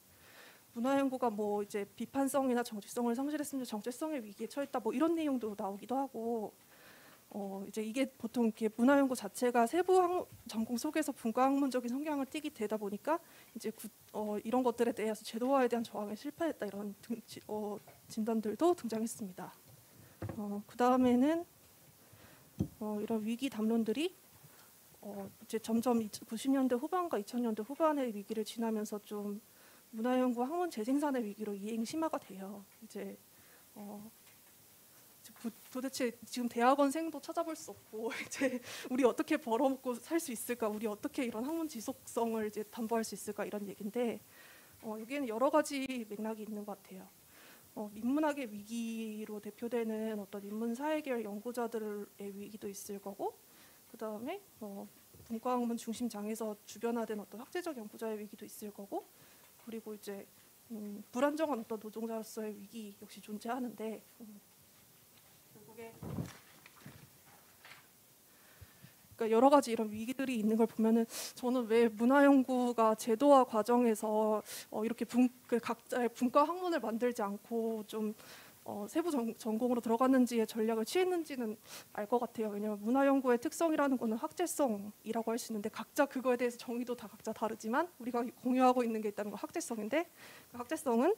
문화연구가 뭐 이제 비판성이나 정체성을 상실했으면 정체성의 위기에 처했다 뭐 이런 내용도 나오기도 하고 이제 이게 보통 이렇게 문화연구 자체가 세부 전공 속에서 분과학문적인 성향을 띠게 되다 보니까 이제 이런 것들에 대해서 제도화에 대한 저항에 실패했다 이런 진단들도 등장했습니다. 그 다음에는 이런 위기 담론들이 이제 점점 90년대 후반과 2000년대 후반의 위기를 지나면서 좀 문화연구 학문 재생산의 위기로 이행 심화가 돼요. 이제 도대체 지금 대학원생도 찾아볼 수 없고 이제 우리 어떻게 벌어먹고 살 수 있을까, 우리 어떻게 이런 학문 지속성을 이제 담보할 수 있을까 이런 얘기인데 여기에는 여러 가지 맥락이 있는 것 같아요. 인문학의 위기로 대표되는 어떤 인문 사회계열 연구자들의 위기도 있을 거고, 그 다음에 분과학문 중심 장에서 주변화된 어떤 학제적 연구자의 위기도 있을 거고, 그리고 이제 불안정한 어떤 노동자로서의 위기 역시 존재하는데 결국에 그러니까 여러 가지 이런 위기들이 있는 걸 보면은 저는 왜 문화연구가 제도화 과정에서 이렇게 각자의 분과 학문을 만들지 않고 좀 세부 전공으로 들어갔는지의 전략을 취했는지는 알 것 같아요. 왜냐하면 문화연구의 특성이라는 거는 학제성이라고 할 수 있는데 각자 그거에 대해서 정의도 다 각자 다르지만 우리가 공유하고 있는 게 있다는 건 학제성인데 그 학제성은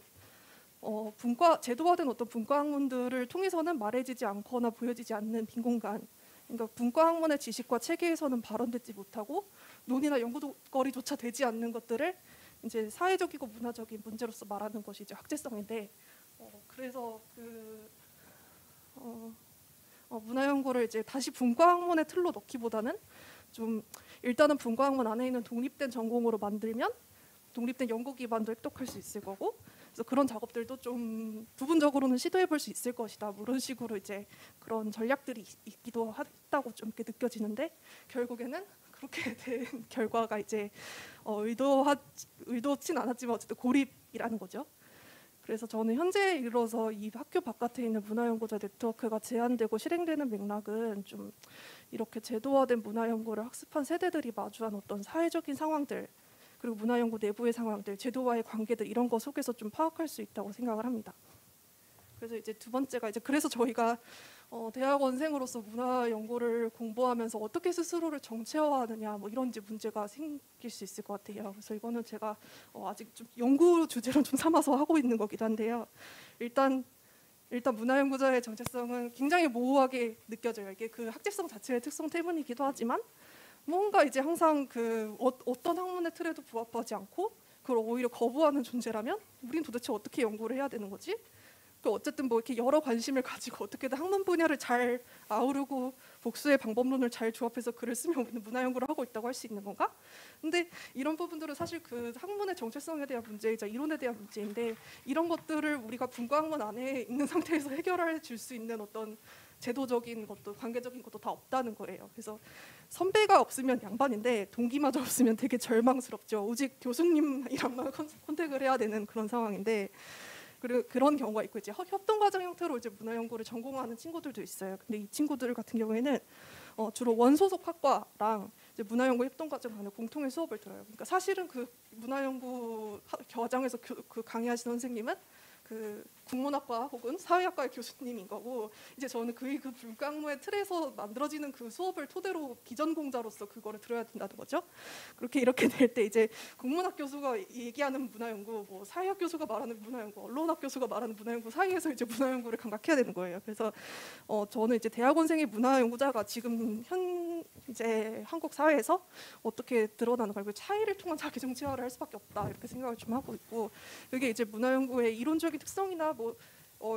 제도화된 어떤 분과 학문들을 통해서는 말해지지 않거나 보여지지 않는 빈 공간. 그러니까 분과 학문의 지식과 체계에서는 발언되지 못하고 논의나 연구거리조차 되지 않는 것들을 이제 사회적이고 문화적인 문제로서 말하는 것이 이제 학제성인데 그래서 문화연구를 이제 다시 분과학문의 틀로 넣기보다는 좀 일단은 분과학문 안에 있는 독립된 전공으로 만들면 독립된 연구 기반도 획득할 수 있을 거고, 그래서 그런 작업들도 좀 부분적으로는 시도해 볼 수 있을 것이다. 뭐 이런 식으로 이제 그런 전략들이 있기도 했다고 좀 이렇게 느껴지는데 결국에는 그렇게 된 결과가 이제 의도치 않았지만 어쨌든 고립이라는 거죠. 그래서 저는 현재에 이르러서 이 학교 바깥에 있는 문화연구자 네트워크가 제한되고 실행되는 맥락은 좀 이렇게 제도화된 문화연구를 학습한 세대들이 마주한 어떤 사회적인 상황들 그리고 문화연구 내부의 상황들, 제도와의 관계들 이런 거 속에서 좀 파악할 수 있다고 생각을 합니다. 그래서 이제 두 번째가 이제 그래서 저희가 대학원생으로서 문화연구를 공부하면서 어떻게 스스로를 정체화하느냐 뭐 이런 이제 문제가 생길 수 있을 것 같아요. 그래서 이거는 제가 아직 좀 연구 주제로 좀 삼아서 하고 있는 거기도 한데요. 일단 문화연구자의 정체성은 굉장히 모호하게 느껴져요. 이게 그 학제성 자체의 특성 때문이기도 하지만 뭔가 이제 항상 어떤 학문의 틀에도 부합하지 않고 그걸 오히려 거부하는 존재라면 우린 도대체 어떻게 연구를 해야 되는 거지? 어쨌든 뭐 이렇게 여러 관심을 가지고 어떻게든 학문 분야를 잘 아우르고 복수의 방법론을 잘 조합해서 글을 쓰면 우리는 문화연구를 하고 있다고 할 수 있는 건가? 근데 이런 부분들은 사실 그 학문의 정체성에 대한 문제이자 이론에 대한 문제인데 이런 것들을 우리가 분과학문 안에 있는 상태에서 해결해 줄 수 있는 어떤 제도적인 것도 관계적인 것도 다 없다는 거예요. 그래서 선배가 없으면 양반인데 동기마저 없으면 되게 절망스럽죠. 오직 교수님이랑만 컨택을 해야 되는 그런 상황인데 그리고 그런 경우가 있고 이제 협동과정 형태로 이제 문화연구를 전공하는 친구들도 있어요. 근데 이 친구들 같은 경우에는 주로 원소속 학과랑 이제 문화연구 협동과정 안에 공통의 수업을 들어요. 그러니까 사실은 그 문화연구 과정에서 그 강의하시는 선생님은 그 국문학과 혹은 사회학과의 교수님인 거고 이제 저는 그 분과학문의 틀에서 만들어지는 그 수업을 토대로 기전공자로서 그거를 들어야 된다는 거죠. 이렇게 될 때 이제 국문학 교수가 얘기하는 문화연구, 뭐 사회학 교수가 말하는 문화연구, 언론학 교수가 말하는 문화연구 사이에서 이제 문화연구를 감각해야 되는 거예요. 그래서 저는 이제 대학원생의 문화연구자가 지금 이제 한국 사회에서 어떻게 드러나는가, 그 차이를 통한 자기 정체화를 할 수밖에 없다 이렇게 생각을 좀 하고 있고, 이게 이제 문화연구의 이론적인 특성이나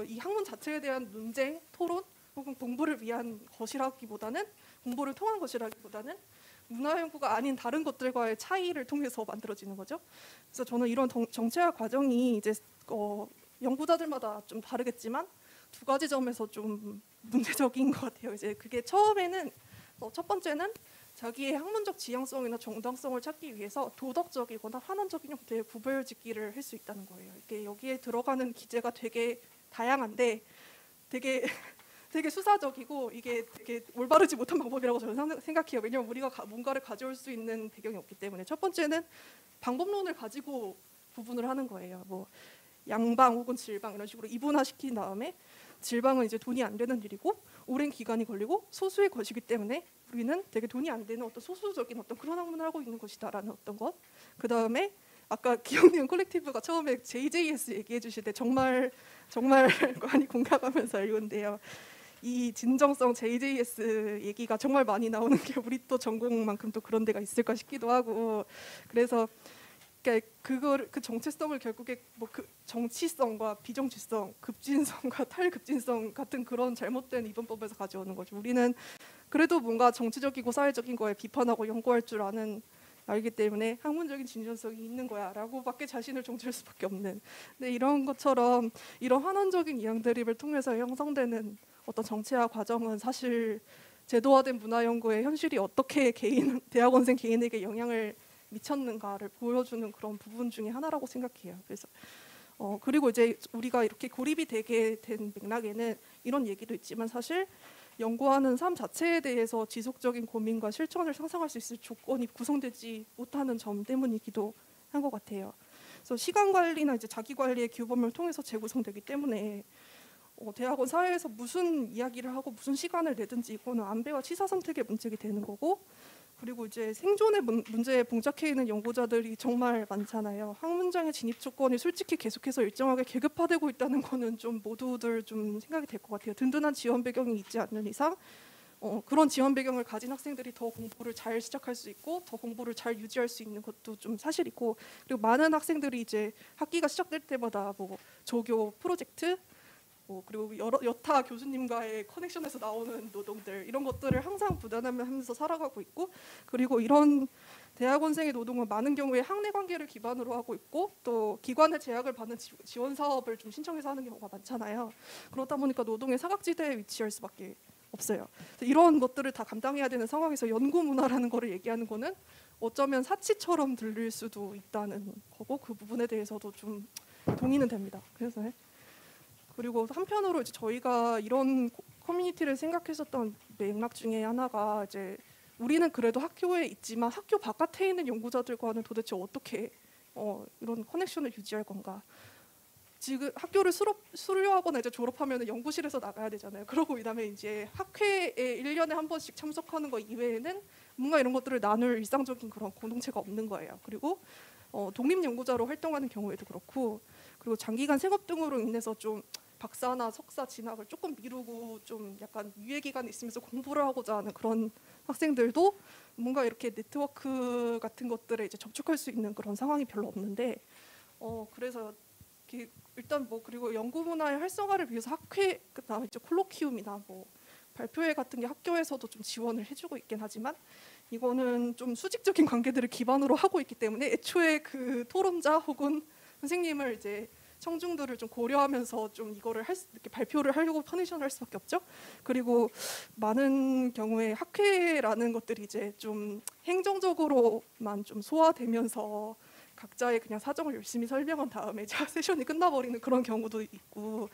이 학문 자체에 대한 논쟁, 토론 혹은 공부를 위한 것이라기보다는 공부를 통한 것이라기보다는 문화연구가 아닌 다른 것들과의 차이를 통해서 만들어지는 거죠. 그래서 저는 이런 정체화 과정이 이제 연구자들마다 좀 다르겠지만 두 가지 점에서 좀 문제적인 것 같아요. 이제 그게 처음에는 첫 번째는 자기의 학문적 지향성이나 정당성을 찾기 위해서 도덕적이거나 환원적인 형태의 구별짓기를 할 수 있다는 거예요. 이게 여기에 들어가는 기제가 되게 다양한데 되게 수사적이고 이게 되게 올바르지 못한 방법이라고 저는 생각해요. 왜냐하면 우리가 뭔가를 가져올 수 있는 배경이 없기 때문에. 첫 번째는 방법론을 가지고 구분을 하는 거예요. 뭐 양방 혹은 질방 이런 식으로 이분화시킨 다음에 질방은 이제 돈이 안 되는 일이고 오랜 기간이 걸리고 소수의 것이기 때문에 우리는 되게 돈이 안 되는 어떤 소수적인 어떤 그런 학문을 하고 있는 것이다라는 어떤 것. 그 다음에 아까 기억니은 콜렉티브가 처음에 JJS 얘기해 주실 때 정말 많이 공감하면서 읽은데요. 이 진정성 JJS 얘기가 정말 많이 나오는 게 우리 또 전공만큼 또 그런 데가 있을까 싶기도 하고 그래서 그 정체성을 결국에 뭐 그 정치성과 비정치성, 급진성과 탈급진성 같은 그런 잘못된 이분법에서 가져오는 거죠. 우리는 그래도 뭔가 정치적이고 사회적인 거에 비판하고 연구할 줄 알기 때문에 학문적인 진전성이 있는 거야라고밖에 자신을 정체할 수밖에 없는. 근데 이런 것처럼 이런 환원적인 이양 대립을 통해서 형성되는 어떤 정체화 과정은 사실 제도화된 문화 연구의 현실이 어떻게 대학원생 개인에게 영향을 미쳤는가를 보여주는 그런 부분 중에 하나라고 생각해요. 그래서 그리고 이제 우리가 이렇게 고립이 되게 된 맥락에는 이런 얘기도 있지만 사실 연구하는 삶 자체에 대해서 지속적인 고민과 실천을 상상할 수 있을 조건이 구성되지 못하는 점 때문이기도 한 것 같아요. 그래서 시간 관리나 이제 자기 관리의 규범을 통해서 재구성되기 때문에 대학원 사회에서 무슨 이야기를 하고 무슨 시간을 내든지 이거는 안배와 치사 선택의 문제가 되는 거고 그리고 이제 생존의 문제에 봉착해 있는 연구자들이 정말 많잖아요. 학문장의 진입 조건이 솔직히 계속해서 일정하게 계급화되고 있다는 거는 좀 모두들 좀 생각이 될 것 같아요. 든든한 지원 배경이 있지 않는 이상 그런 지원 배경을 가진 학생들이 더 공부를 잘 시작할 수 있고 더 공부를 잘 유지할 수 있는 것도 좀 사실이고 그리고 많은 학생들이 이제 학기가 시작될 때마다 뭐 조교 프로젝트 그리고 여타 교수님과의 커넥션에서 나오는 노동들 이런 것들을 항상 부담하면서 살아가고 있고 그리고 이런 대학원생의 노동은 많은 경우에 학내 관계를 기반으로 하고 있고 또 기관의 제약을 받는 지원 사업을 좀 신청해서 하는 경우가 많잖아요. 그렇다 보니까 노동의 사각지대에 위치할 수밖에 없어요. 이런 것들을 다 감당해야 되는 상황에서 연구 문화라는 거를 얘기하는 거는 어쩌면 사치처럼 들릴 수도 있다는 거고 그 부분에 대해서도 좀 동의는 됩니다. 그리고 한편으로 이제 저희가 이런 커뮤니티를 생각했었던 맥락 중에 하나가 이제 우리는 그래도 학교에 있지만 학교 바깥에 있는 연구자들과는 도대체 어떻게 이런 커넥션을 유지할 건가? 지금 학교를 수료하거나 이제 졸업하면 연구실에서 나가야 되잖아요. 그러고 그다음에 이제 학회에 1년에 한 번씩 참석하는 거 이외에는 뭔가 이런 것들을 나눌 일상적인 그런 공동체가 없는 거예요. 그리고 독립 연구자로 활동하는 경우에도 그렇고 그리고 장기간 생업 등으로 인해서 좀 박사나 석사 진학을 조금 미루고 좀 약간 유예 기간이 있으면서 공부를 하고자 하는 그런 학생들도 뭔가 이렇게 네트워크 같은 것들에 이제 접촉할 수 있는 그런 상황이 별로 없는데 그래서 일단 뭐 그리고 연구 문화의 활성화를 위해서 학회 그다음에 이제 콜로키움이나 뭐 발표회 같은 게 학교에서도 좀 지원을 해주고 있긴 하지만 이거는 좀 수직적인 관계들을 기반으로 하고 있기 때문에 애초에 그 토론자 혹은 선생님을 이제 청중들을 좀 고려하면서 좀 이거를 이렇게 발표를 하려고 퍼미션을 할 수밖에 없죠. 그리고 많은 경우에 학회라는 것들이 이제 좀 행정적으로만 좀 소화되면서 각자의 그냥 사정을 열심히 설명한 다음에 세션이 끝나버리는 그런 경우도 있고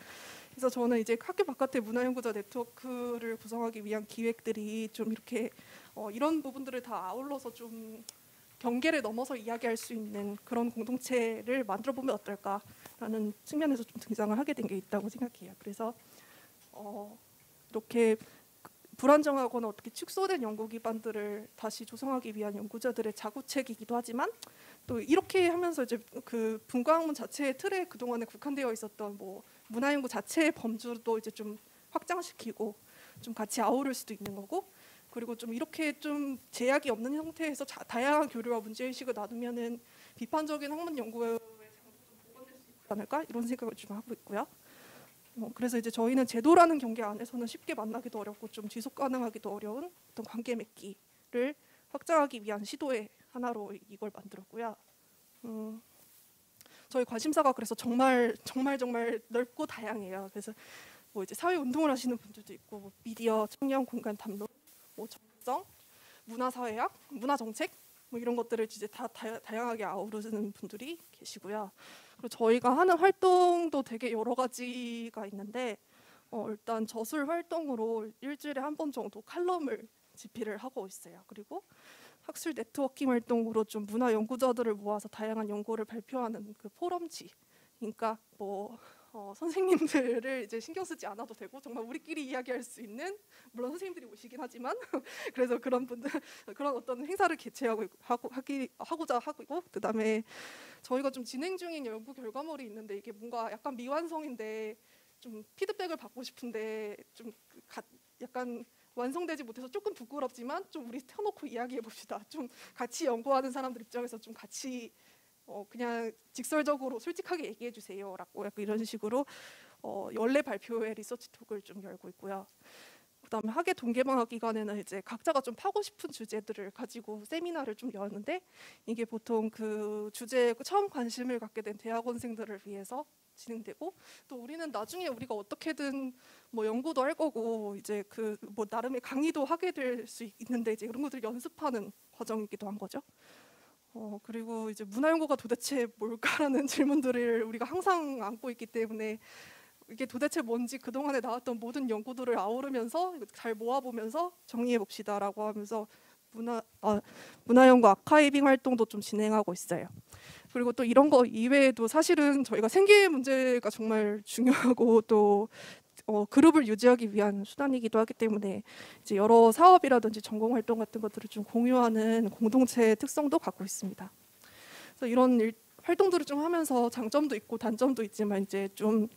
그래서 저는 이제 학교 바깥의 문화연구자 네트워크를 구성하기 위한 기획들이 좀 이렇게 이런 부분들을 다 아울러서 좀 경계를 넘어서 이야기할 수 있는 그런 공동체를 만들어 보면 어떨까라는 측면에서 좀 등장을 하게 된 게 있다고 생각해요. 그래서 이렇게 불안정하거나 어떻게 축소된 연구 기반들을 다시 조성하기 위한 연구자들의 자구책이기도 하지만 또 이렇게 하면서 이제 그 분과학문 자체의 틀에 그동안에 국한되어 있었던 뭐 문화연구 자체의 범주도 이제 좀 확장시키고 좀 같이 아우를 수도 있는 거고 그리고 좀 이렇게 좀 제약이 없는 형태에서 다양한 교류와 문제의식을 나누면은 비판적인 학문 연구의 장도 좀 복원될 수 있지 않을까 이런 생각을 좀 하고 있고요. 그래서 이제 저희는 제도라는 경계 안에서는 쉽게 만나기도 어렵고 좀 지속 가능하기도 어려운 어떤 관계 맺기를 확장하기 위한 시도의 하나로 이걸 만들었고요. 저희 관심사가 그래서 정말 넓고 다양해요. 그래서 뭐 이제 사회 운동을 하시는 분들도 있고 뭐 미디어, 청년 공간 담론, 뭐 정성, 문화사회학, 문화정책 뭐 이런 것들을 이제 다 다양하게 아우르는 분들이 계시고요. 그리고 저희가 하는 활동도 되게 여러 가지가 있는데 일단 저술 활동으로 일주일에 한 번 정도 칼럼을 집필을 하고 있어요. 그리고 학술 네트워킹 활동으로 좀 문화 연구자들을 모아서 다양한 연구를 발표하는 그 포럼지 그러니까 뭐 선생님들을 이제 신경 쓰지 않아도 되고 정말 우리끼리 이야기할 수 있는, 물론 선생님들이 오시긴 하지만 그래서 그런 분들 그런 어떤 행사를 하고자 하고, 그다음에 저희가 좀 진행 중인 연구 결과물이 있는데 이게 뭔가 약간 미완성인데 좀 피드백을 받고 싶은데 좀 약간 완성되지 못해서 조금 부끄럽지만 좀 우리 터놓고 이야기해 봅시다. 좀 같이 연구하는 사람들 입장에서 좀 같이 그냥 직설적으로 솔직하게 얘기해 주세요라고 약간 이런 식으로 연례 발표회 리서치 톡을 좀 열고 있고요. 그다음에 학예 동계방학 기간에는 이제 각자가 좀 파고 싶은 주제들을 가지고 세미나를 좀 여는데, 이게 보통 그 주제에 처음 관심을 갖게 된 대학원생들을 위해서 진행되고, 또 우리는 나중에 우리가 어떻게든 뭐 연구도 할 거고 이제 그 뭐 나름의 강의도 하게 될 수 있는데 이제 이런 것들 연습하는 과정이기도 한 거죠. 그리고 이제 문화연구가 도대체 뭘까라는 질문들을 우리가 항상 안고 있기 때문에 이게 도대체 뭔지 그동안에 나왔던 모든 연구들을 아우르면서 잘 모아보면서 정리해 봅시다라고 하면서 문화연구 아카이빙 활동도 좀 진행하고 있어요. 그리고 또 이런 거 이외에도 사실은 저희가 생계 문제가 정말 중요하고 또 그룹을 유지하기 위한 수단이기도 하기 때문에 이제 여러 사업이라든지 전공 활동 같은 것들을 좀 공유하는 공동체 특성도 갖고 있습니다. 그래서 이런 활동들을 좀 하면서 장점도 있고 단점도 있지만 이제 좀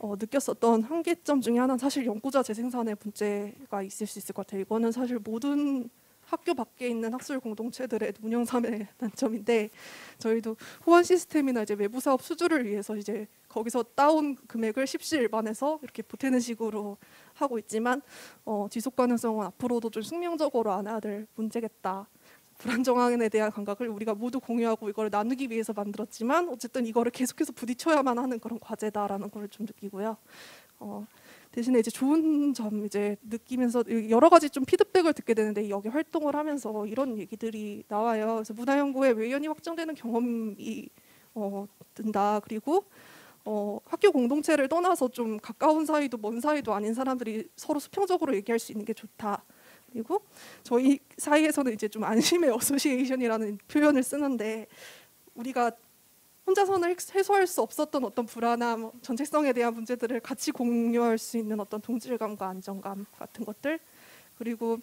느꼈었던 한계점 중에 하나는 사실 연구자 재생산의 문제가 있을 수 있을 것 같아요. 이거는 사실 모든 학교 밖에 있는 학술 공동체들의 운영상의 단점인데, 저희도 후원 시스템이나 이제 외부 사업 수주를 위해서 이제 거기서 따온 금액을 십시일반해서 이렇게 보태는 식으로 하고 있지만 지속 가능성은 앞으로도 좀 숙명적으로 안아야 될 문제겠다. 불안정함에 대한 감각을 우리가 모두 공유하고 이걸 나누기 위해서 만들었지만 어쨌든 이거를 계속해서 부딪혀야만 하는 그런 과제다라는 걸 좀 느끼고요. 대신에 이제 좋은 점 이제 느끼면서 여러 가지 좀 피드백을 듣게 되는데, 여기 활동을 하면서 이런 얘기들이 나와요. 그래서 문화연구에 외연이 확장되는 경험이 든다. 그리고 학교 공동체를 떠나서 좀 가까운 사이도 먼 사이도 아닌 사람들이 서로 수평적으로 얘기할 수 있는 게 좋다. 그리고 저희 사이에서는 이제 좀 안심의 어소시에이션이라는 표현을 쓰는데, 우리가 혼자서는 해소할 수 없었던 어떤 불안함, 정체성에 대한 문제들을 같이 공유할 수 있는 어떤 동질감과 안정감 같은 것들, 그리고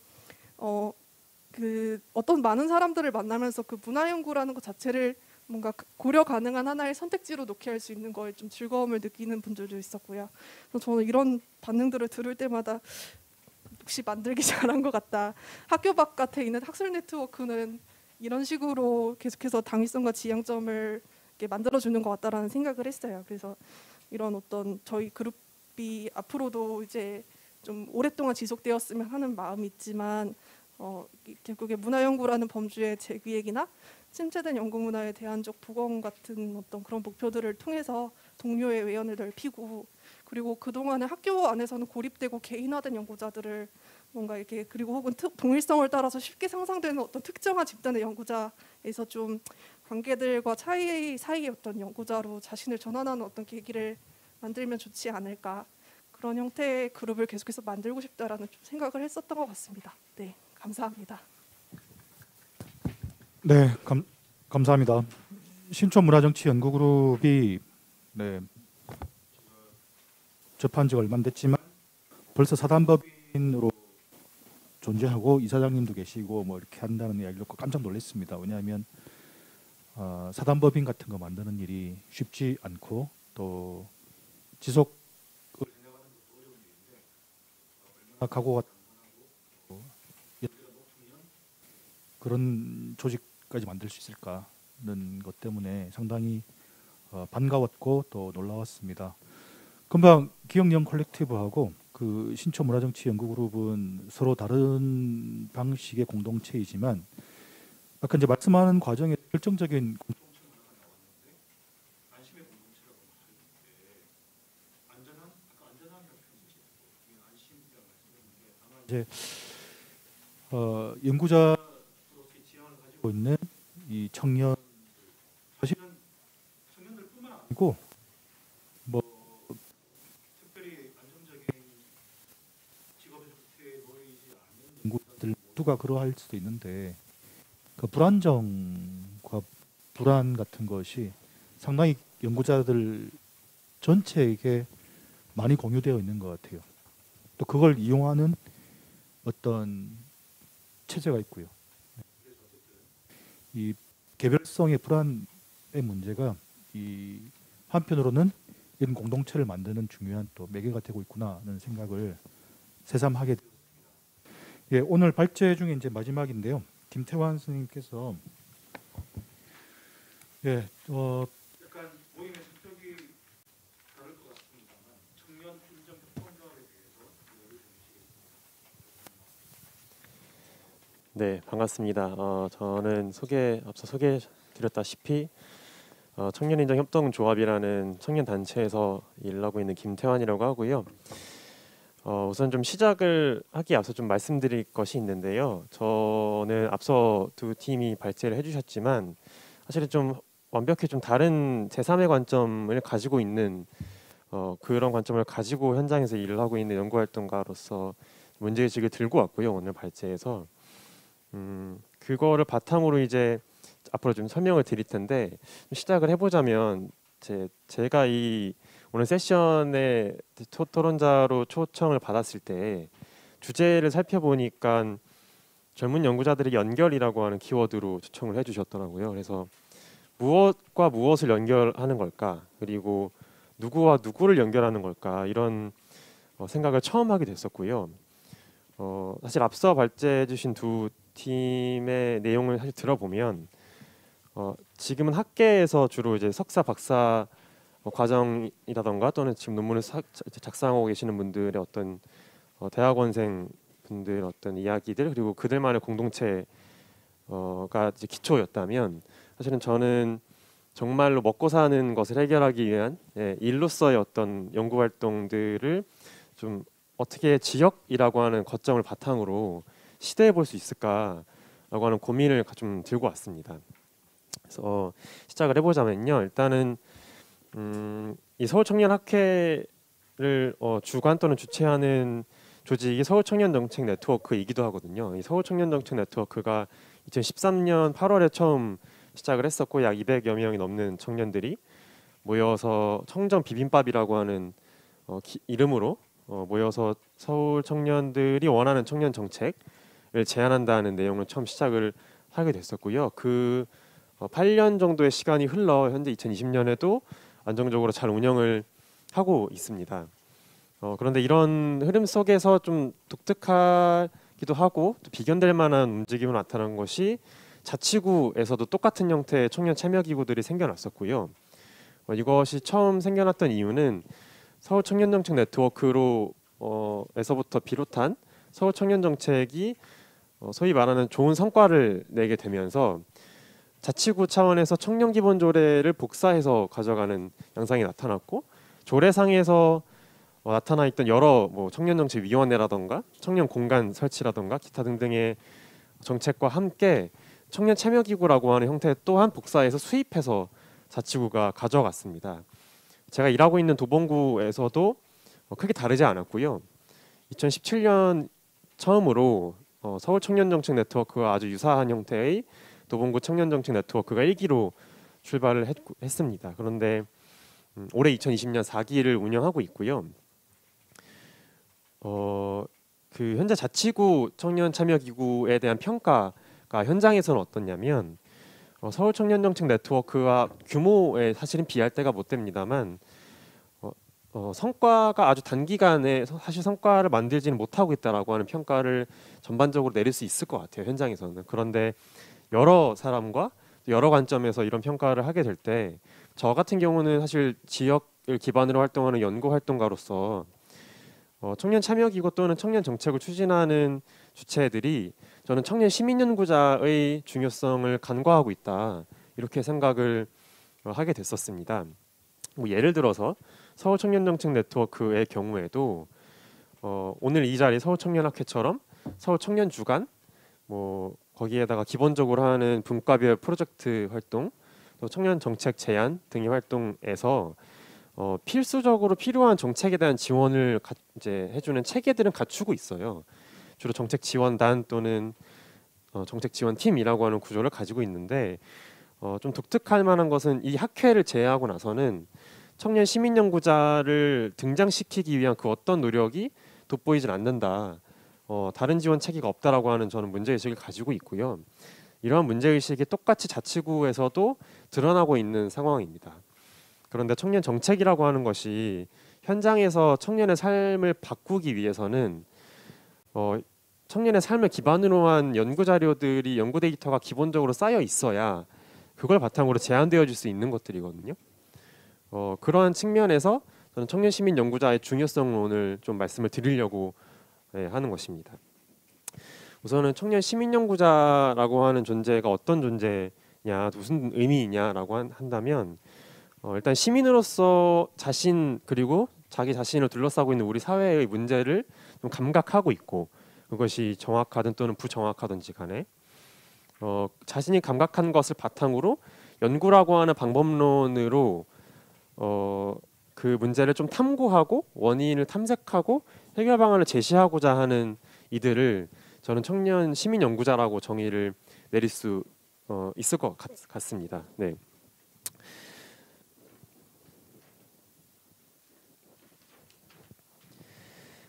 어떤 많은 사람들을 만나면서 그 문화연구라는 것 자체를 뭔가 고려 가능한 하나의 선택지로 놓게 할 수 있는 거에 좀 즐거움을 느끼는 분들도 있었고요. 그래서 저는 이런 반응들을 들을 때마다 역시 만들기 잘한 것 같다. 학교 바깥에 있는 학술 네트워크는 이런 식으로 계속해서 당위성과 지향점을 이렇게 만들어주는 것 같다라는 생각을 했어요. 그래서 이런 어떤 저희 그룹이 앞으로도 이제 좀 오랫동안 지속되었으면 하는 마음이 있지만, 결국에 문화연구라는 범주의 재기획이나 침체된 연구 문화의 대안적 부검 같은 어떤 그런 목표들을 통해서 동료의 외연을 넓히고, 그리고 그동안에 학교 안에서는 고립되고 개인화된 연구자들을 뭔가 이렇게, 그리고 혹은 동일성을 따라서 쉽게 상상되는 어떤 특정한 집단의 연구자에서 좀 관계들과 차이 사이의 어떤 연구자로 자신을 전환하는 어떤 계기를 만들면 좋지 않을까, 그런 형태의 그룹을 계속해서 만들고 싶다라는 좀 생각을 했었던 것 같습니다. 네, 감사합니다. 네, 감사합니다. 신촌문화정치연구그룹이 접한 지 얼마 안 됐지만 벌써 사단법인으로 존재하고 이사장님도 계시고 뭐 이렇게 한다는 이야기를 듣고 깜짝 놀랐습니다. 왜냐하면 사단법인 같은 거 만드는 일이 쉽지 않고 또 지속을 해나가는 것도 어려운 일인데 얼마나 각오가 그런 조직까지 만들 수 있을까는 것 때문에 상당히 반가웠고 또 놀라웠습니다. 금방 기억령 콜렉티브하고 그 신촌문화정치연구그룹은 서로 다른 방식의 공동체이지만 아까 이제 말씀하는 과정에 결정적인 공동체 문화가 나왔는데 안심의 공동체라고 말했는데 안전함이라는 표현이 안심이라고 말씀했는데, 아마 이제 연구자로서의 지향을 가지고 있는 이 청년, 사실은 청년들뿐만 아니고 뭐 특별히 안정적인 직업에 좋게 보이지 않는 연구자들 모두가 그러할 수도 있는데, 그 불안정과 불안 같은 것이 상당히 연구자들 전체에게 많이 공유되어 있는 것 같아요. 또 그걸 이용하는 어떤 체제가 있고요. 이 개별성의 불안의 문제가 이 한편으로는 이런 공동체를 만드는 중요한 또 매개가 되고 있구나라는 생각을 새삼 하게 됩니다. 예, 오늘 발제 중에 이제 마지막인데요. 김태환 선생님께서 약간 모임의 성격이 다를 것 같습니다만 청년 인정 협동조합에 대해서 이야기를 해주시겠습니다. 네, 반갑습니다. 저는 앞서 소개드렸다시피 청년인정협동조합이라는 청년 단체에서 일을 하고 있는 김태환이라고 하고요. 우선 좀 시작을 하기에 앞서 좀 말씀드릴 것이 있는데요. 저는 앞서 두 팀이 발제를 해주셨지만 사실은 좀 완벽히 좀 다른 제3의 관점을 가지고 있는 그런 관점을 가지고 현장에서 일을 하고 있는 연구활동가로서 문제의식을 들고 왔고요. 오늘 발제에서 그거를 바탕으로 이제 앞으로 좀 설명을 드릴 텐데 시작을 해보자면 제가 이 오늘 세션에 토론자로 초청을 받았을 때 주제를 살펴보니까 젊은 연구자들의 연결이라고 하는 키워드로 초청을 해주셨더라고요. 그래서 무엇과 무엇을 연결하는 걸까? 그리고 누구와 누구를 연결하는 걸까? 이런 생각을 처음 하게 됐었고요. 사실 앞서 발제해 주신 두 팀의 내용을 사실 들어보면 지금은 학계에서 주로 이제 석사, 박사 과정이라던가 또는 지금 논문을 작성하고 계시는 분들의 어떤 대학원생 분들 어떤 이야기들 그리고 그들만의 공동체가 이제 기초였다면 사실은 저는 정말로 먹고 사는 것을 해결하기 위한 일로서의 어떤 연구 활동들을 좀 어떻게 지역이라고 하는 거점을 바탕으로 시도해 볼 수 있을까라고 하는 고민을 좀 들고 왔습니다. 그래서 시작을 해보자면요. 일단은 이 서울청년학회를 주관 또는 주최하는 조직이 서울청년정책 네트워크이기도 하거든요. 이 서울청년정책 네트워크가 2013년 8월에 처음 시작을 했었고 약 200여 명이 넘는 청년들이 모여서 청정 비빔밥이라고 하는 이름으로 모여서 서울 청년들이 원하는 청년 정책을 제안한다는 내용을 처음 시작을 하게 됐었고요. 그 8년 정도의 시간이 흘러 현재 2020년에도 안정적으로 잘 운영을 하고 있습니다. 그런데 이런 흐름 속에서 좀 독특하기도 하고 또 비견될 만한 움직임이 나타난 것이 자치구에서도 똑같은 형태의 청년 참여 기구들이 생겨났었고요. 이것이 처음 생겨났던 이유는 서울 청년 정책 네트워크로 에서부터 비롯한 서울 청년 정책이 소위 말하는 좋은 성과를 내게 되면서 자치구 차원에서 청년 기본 조례를 복사해서 가져가는 양상이 나타났고 조례상에서 나타나 있던 여러 청년 정책 위원회라던가 청년 공간 설치라던가 기타 등등의 정책과 함께 청년 참여 기구라고 하는 형태 또한 복사해서 수입해서 자치구가 가져갔습니다. 제가 일하고 있는 도봉구에서도 크게 다르지 않았고요. 2017년 처음으로 서울 청년 정책 네트워크와 아주 유사한 형태의 도봉구 청년 정책 네트워크가 1기로 출발을 했습니다. 그런데 올해 2020년 4기를 운영하고 있고요. 그 현재 자치구 청년 참여 기구에 대한 평가가 현장에서는 어떻냐면 서울 청년 정책 네트워크와 규모에 사실은 비할 때가 못 됩니다만 성과가 아주 단기간에 사실 성과를 만들지는 못하고 있다라고 하는 평가를 전반적으로 내릴 수 있을 것 같아요. 현장에서는. 그런데 여러 사람과 여러 관점에서 이런 평가를 하게 될 때 저 같은 경우는 사실 지역을 기반으로 활동하는 연구 활동가로서 청년 참여기구 또는 청년 정책을 추진하는 주체들이 저는 청년 시민연구자의 중요성을 간과하고 있다 이렇게 생각을 하게 됐었습니다. 예를 들어서 서울청년정책 네트워크의 경우에도 오늘 이 자리 서울청년학회처럼 서울청년주간 거기에다가 기본적으로 하는 분과별 프로젝트 활동 또 청년정책 제안 등의 활동에서 필수적으로 필요한 정책에 대한 지원을 이제 해주는 체계들은 갖추고 있어요. 주로 정책 지원단 또는 정책 지원팀이라고 하는 구조를 가지고 있는데 좀 독특할 만한 것은 이 학회를 제외하고 나서는 청년 시민 연구자를 등장시키기 위한 그 어떤 노력이 돋보이질 않는다. 다른 지원 체계가 없다라고 하는 저는 문제의식을 가지고 있고요. 이러한 문제의식이 똑같이 자치구에서도 드러나고 있는 상황입니다. 그런데 청년 정책이라고 하는 것이 현장에서 청년의 삶을 바꾸기 위해서는 청년의 삶을 기반으로 한 연구 자료들이 연구 데이터가 기본적으로 쌓여 있어야 그걸 바탕으로 제안되어질 수 있는 것들이거든요. 그러한 측면에서 저는 청년 시민 연구자의 중요성을 오늘 좀 말씀을 드리려고 하는 것입니다. 우선은 청년 시민 연구자라고 하는 존재가 어떤 존재냐, 무슨 의미이냐라고 한다면 일단 시민으로서 자신 그리고 자기 자신을 둘러싸고 있는 우리 사회의 문제를 좀 감각하고 있고 그것이 정확하든 또는 부정확하든지 간에 자신이 감각한 것을 바탕으로 연구라고 하는 방법론으로 그 문제를 좀 탐구하고 원인을 탐색하고 해결 방안을 제시하고자 하는 이들을 저는 청년 시민 연구자라고 정의를 내릴 수 있을 것 같습니다. 네.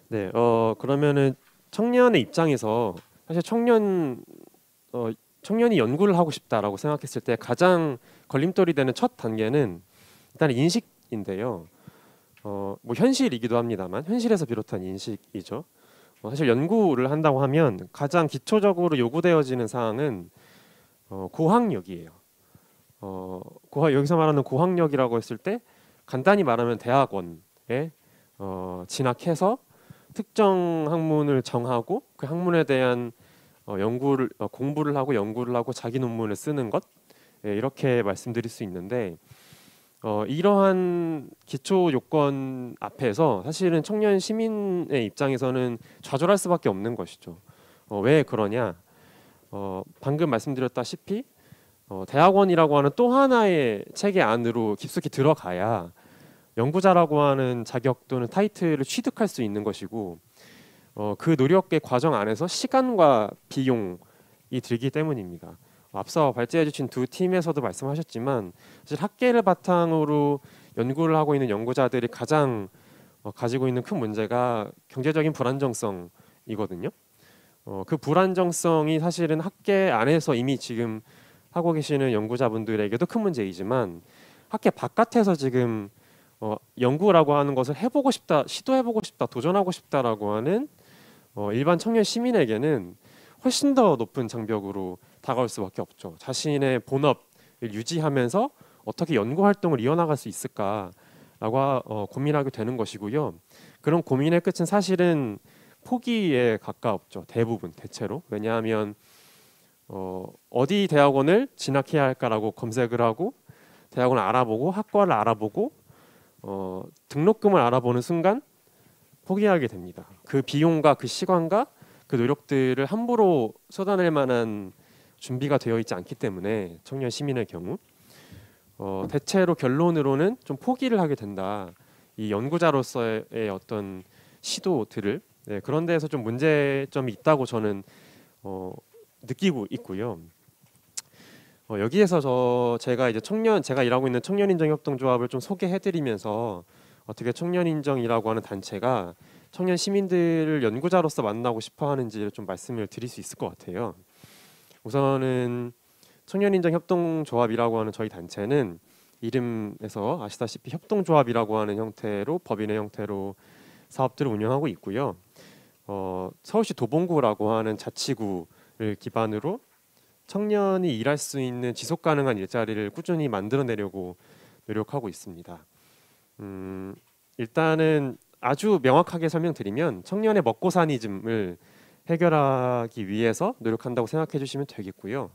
네, 그러면은 청년의 입장에서 사실 청년이 연구를 하고 싶다라고 생각했을 때 가장 걸림돌이 되는 첫 단계는 일단 인식인데요. 뭐 현실이기도 합니다만 현실에서 비롯한 인식이죠. 사실 연구를 한다고 하면 가장 기초적으로 요구되어지는 사항은 고학력이에요. 여기서 말하는 고학력이라고 했을 때 간단히 말하면 대학원에 진학해서 특정 학문을 정하고 그 학문에 대한 공부를 하고 연구를 하고 자기 논문을 쓰는 것 이렇게 말씀드릴 수 있는데 이러한 기초 요건 앞에서 사실은 청년 시민의 입장에서는 좌절할 수밖에 없는 것이죠. 왜 그러냐? 방금 말씀드렸다시피 대학원이라고 하는 또 하나의 체계 안으로 깊숙이 들어가야 연구자라고 하는 자격 또는 타이틀을 취득할 수 있는 것이고 그 노력의 과정 안에서 시간과 비용이 들기 때문입니다. 앞서 발제해 주신 두 팀에서도 말씀하셨지만 사실 학계를 바탕으로 연구를 하고 있는 연구자들이 가장 가지고 있는 큰 문제가 경제적인 불안정성이거든요. 그 불안정성이 사실은 학계 안에서 이미 지금 하고 계시는 연구자분들에게도 큰 문제이지만 학계 바깥에서 지금 연구라고 하는 것을 해보고 싶다, 시도해보고 싶다, 도전하고 싶다라고 하는 일반 청년 시민에게는 훨씬 더 높은 장벽으로 다가올 수밖에 없죠. 자신의 본업을 유지하면서 어떻게 연구 활동을 이어나갈 수 있을까라고 고민하게 되는 것이고요. 그런 고민의 끝은 사실은 포기에 가까웠죠. 대체로. 왜냐하면 어디 대학원을 진학해야 할까라고 검색을 하고 대학원을 알아보고 학과를 알아보고 등록금을 알아보는 순간 포기하게 됩니다. 그 비용과 그 시간과 그 노력들을 함부로 쏟아낼 만한 준비가 되어 있지 않기 때문에 청년 시민의 경우 대체로 결론으로는 좀 포기를 하게 된다. 이 연구자로서의 어떤 시도들을 그런 데에서 좀 문제점이 있다고 저는 느끼고 있고요. 여기에서 제가 일하고 있는 청년인정협동조합을 좀 소개해드리면서 어떻게 청년인정이라고 하는 단체가 청년 시민들을 연구자로서 만나고 싶어하는지를 좀 말씀을 드릴 수 있을 것 같아요. 우선은 청년인정협동조합이라고 하는 저희 단체는 이름에서 아시다시피 협동조합이라고 하는 형태로 법인의 형태로 사업들을 운영하고 있고요. 서울시 도봉구라고 하는 자치구를 기반으로 청년이 일할 수 있는 지속 가능한 일자리를 꾸준히 만들어내려고 노력하고 있습니다. 일단은 아주 명확하게 설명드리면 청년의 먹고사니즘을 해결하기 위해서 노력한다고 생각해 주시면 되겠고요.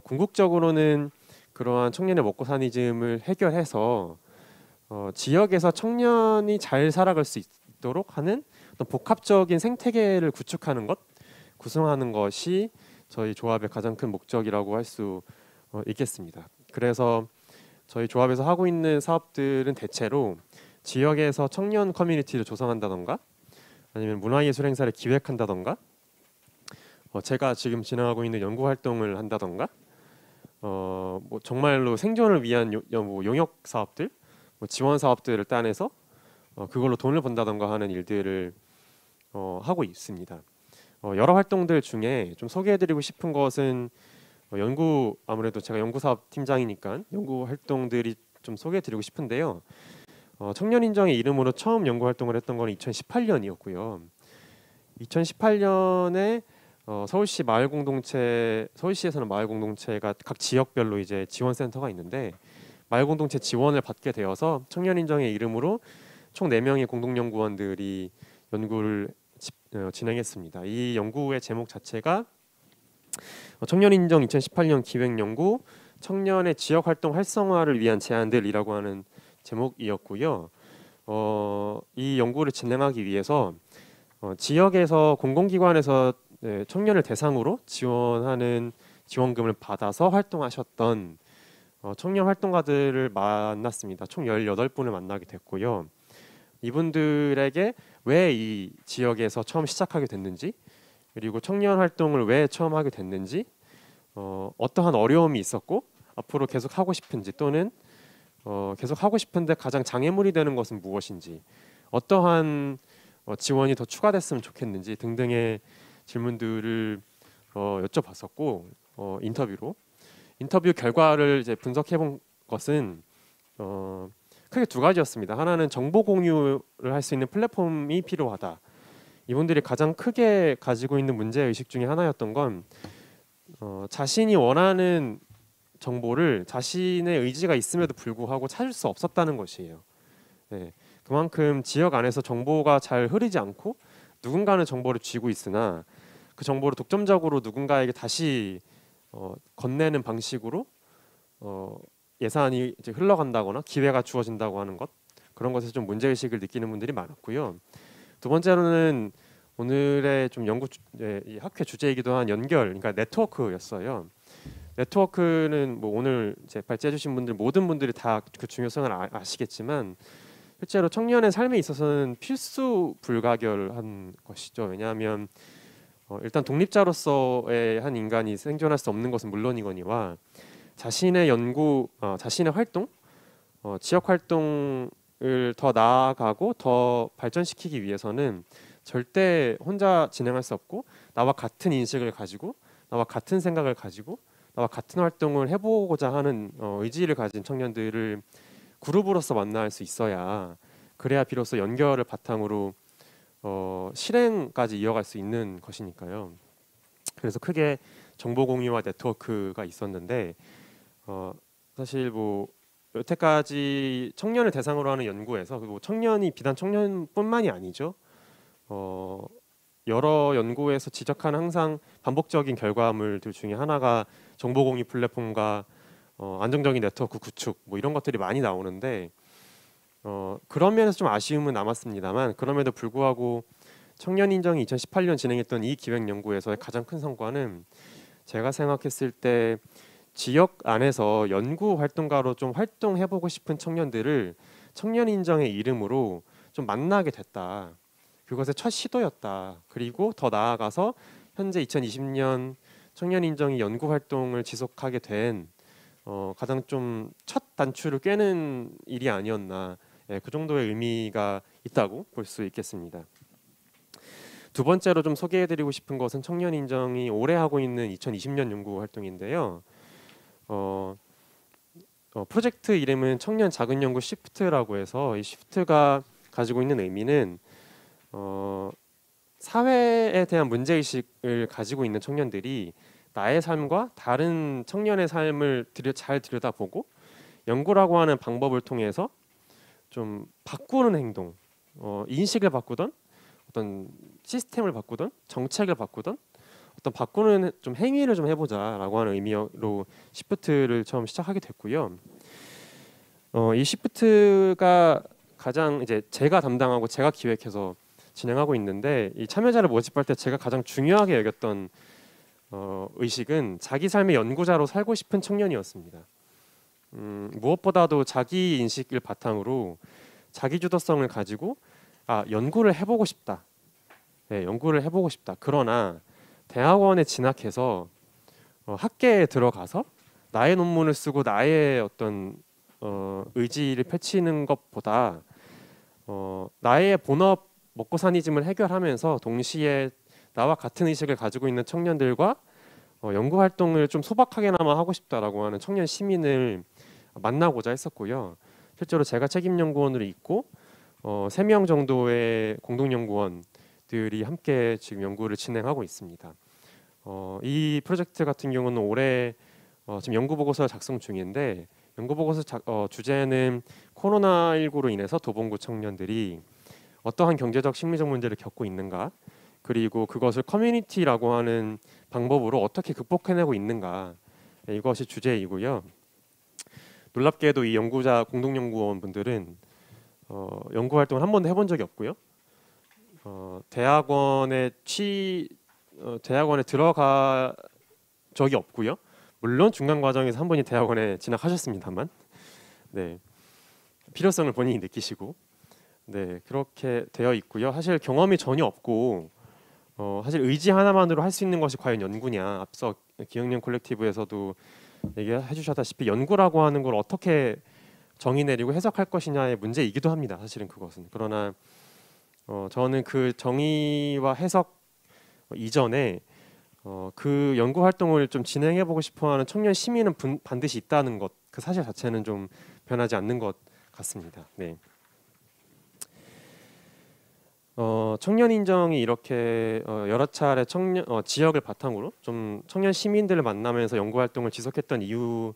궁극적으로는 그러한 청년의 먹고사니즘을 해결해서 지역에서 청년이 잘 살아갈 수 있도록 하는 어떤 복합적인 생태계를 구축하는 것, 구성하는 것이 저희 조합의 가장 큰 목적이라고 할 수 있겠습니다. 그래서 저희 조합에서 하고 있는 사업들은 대체로 지역에서 청년 커뮤니티를 조성한다던가 아니면 문화예술 행사를 기획한다던가 제가 지금 진행하고 있는 연구 활동을 한다던가 뭐 정말로 생존을 위한 용역 사업들 뭐 지원 사업들을 따내서 그걸로 돈을 번다던가 하는 일들을 하고 있습니다. 여러 활동들 중에 좀 소개해드리고 싶은 것은 연구 아무래도 제가 연구 사업 팀장이니까 연구 활동들이 좀 소개해드리고 싶은데요. 청년 인정의 이름으로 처음 연구 활동을 했던 건 2018년이었고요. 2018년에 서울시 마을 공동체, 서울시에서는 마을 공동체가 각 지역별로 이제 지원센터가 있는데 마을 공동체 지원을 받게 되어서 청년 인정의 이름으로 총 4명의 공동 연구원들이 연구를 진행했습니다. 이 연구의 제목 자체가 청년 인정 2018년 기획 연구 청년의 지역 활동 활성화를 위한 제안들이라고 하는 제목이었고요. 이 연구를 진행하기 위해서 지역에서 공공기관에서 청년을 대상으로 지원하는 지원금을 받아서 활동하셨던 청년 활동가들을 만났습니다. 총 18분을 만나게 됐고요. 이분들에게 왜 이 지역에서 처음 시작하게 됐는지, 그리고 청년 활동을 왜 처음 하게 됐는지, 어떠한 어려움이 있었고 앞으로 계속 하고 싶은지, 또는 계속 하고 싶은데 가장 장애물이 되는 것은 무엇인지, 어떠한 지원이 더 추가됐으면 좋겠는지 등등의 질문들을 여쭤봤었고, 인터뷰 결과를 이제 분석해본 것은 크게 2가지였습니다. 하나는 정보 공유를 할 수 있는 플랫폼이 필요하다. 이분들이 가장 크게 가지고 있는 문제 의식 중에 하나였던 건 자신이 원하는 정보를 자신의 의지가 있음에도 불구하고 찾을 수 없었다는 것이에요. 네, 그만큼 지역 안에서 정보가 잘 흐르지 않고 누군가는 정보를 쥐고 있으나 그 정보를 독점적으로 누군가에게 다시 건네는 방식으로 예산이 이제 흘러간다거나 기회가 주어진다고 하는 것, 그런 것에서 좀 문제의식을 느끼는 분들이 많았고요. 2번째로는 오늘의 좀 이 학회 주제이기도 한 연결, 그러니까 네트워크였어요. 네트워크는 뭐 오늘 이제 발제해주신 분들 모든 분들이 다 그 중요성을 아시겠지만 실제로 청년의 삶에 있어서는 필수 불가결한 것이죠. 왜냐하면 일단 독립자로서의 한 인간이 생존할 수 없는 것은 물론이거니와 자신의 연구, 자신의 활동, 지역 활동을 더 나아가고 더 발전시키기 위해서는 절대 혼자 진행할 수 없고 나와 같은 인식을 가지고 나와 같은 생각을 가지고 나와 같은 활동을 해보고자 하는 의지를 가진 청년들을 그룹으로서 만날 수 있어야 그래야 비로소 연결을 바탕으로 실행까지 이어갈 수 있는 것이니까요. 그래서 크게 정보 공유와 네트워크가 있었는데 사실 뭐 여태까지 청년을 대상으로 하는 연구에서 그리고 청년이 비단 청년뿐만이 아니죠. 여러 연구에서 지적하는 항상 반복적인 결과물들 중에 하나가 정보 공유 플랫폼과 안정적인 네트워크 구축 뭐 이런 것들이 많이 나오는데 그런 면에서 좀 아쉬움은 남았습니다만 그럼에도 불구하고 청년 인정이 2018년 진행했던 이 기획 연구에서의 가장 큰 성과는 제가 생각했을 때 지역 안에서 연구 활동가로 좀 활동해보고 싶은 청년들을 청년 인정의 이름으로 좀 만나게 됐다. 그것의 첫 시도였다. 그리고 더 나아가서 현재 2020년 청년 인정이 연구 활동을 지속하게 된 가장 좀 첫 단추를 꿰는 일이 아니었나. 그 정도의 의미가 있다고 볼 수 있겠습니다. 2번째로 좀 소개해드리고 싶은 것은 청년 인정이 올해 하고 있는 2020년 연구 활동인데요. 프로젝트 이름은 청년 작은 연구 시프트라고 해서 이 시프트가 가지고 있는 의미는 사회에 대한 문제의식을 가지고 있는 청년들이 나의 삶과 다른 청년의 삶을 잘 들여다보고 연구라고 하는 방법을 통해서 좀 바꾸는 행동, 인식을 바꾸던 어떤 시스템을 바꾸던 정책을 바꾸던 어떤 바꾸는 좀 행위를 좀 해보자라고 하는 의미로 시프트를 처음 시작하게 됐고요. 이 시프트가 가장 이제 제가 담당하고 제가 기획해서 진행하고 있는데 이 참여자를 모집할 때 제가 가장 중요하게 여겼던 의식은 자기 삶의 연구자로 살고 싶은 청년이었습니다. 무엇보다도 자기 인식을 바탕으로 자기 주도성을 가지고 연구를 해보고 싶다. 네, 연구를 해보고 싶다. 그러나 대학원에 진학해서 학계에 들어가서 나의 논문을 쓰고 나의 어떤 의지를 펼치는 것보다 나의 본업 먹고 사니즘을 해결하면서 동시에 나와 같은 의식을 가지고 있는 청년들과 연구 활동을 좀 소박하게나마 하고 싶다라고 하는 청년 시민을 만나고자 했었고요. 실제로 제가 책임 연구원으로 있고 3명 정도의 공동 연구원들이 함께 지금 연구를 진행하고 있습니다. 이 프로젝트 같은 경우는 올해 지금 연구 보고서 작성 중인데 연구 보고서 주제는 코로나19로 인해서 도봉구 청년들이 어떠한 경제적 심리적 문제를 겪고 있는가, 그리고 그것을 커뮤니티라고 하는 방법으로 어떻게 극복해내고 있는가, 이것이 주제이고요. 놀랍게도 이 연구자 공동연구원 분들은 연구 활동을 한 번도 해본 적이 없고요. 대학원에 들어가 적이 없고요. 물론 중간 과정에서 한 번이 대학원에 진학하셨습니다만, 네, 필요성을 본인이 느끼시고, 네, 그렇게 되어 있고요. 사실 경험이 전혀 없고, 사실 의지 하나만으로 할 수 있는 것이 과연 연구냐. 앞서 기억령 콜렉티브에서도 얘기해 주셨다시피 연구라고 하는 걸 어떻게 정의 내리고 해석할 것이냐의 문제이기도 합니다. 사실은 그것은. 그러나 저는 그 정의와 해석 이전에 그 연구 활동을 좀 진행해 보고 싶어하는 청년 시민은 반드시 있다는 것, 그 사실 자체는 좀 변하지 않는 것 같습니다. 네. 청년 인정이 이렇게 여러 차례 지역을 바탕으로 좀 청년 시민들을 만나면서 연구 활동을 지속했던 이유가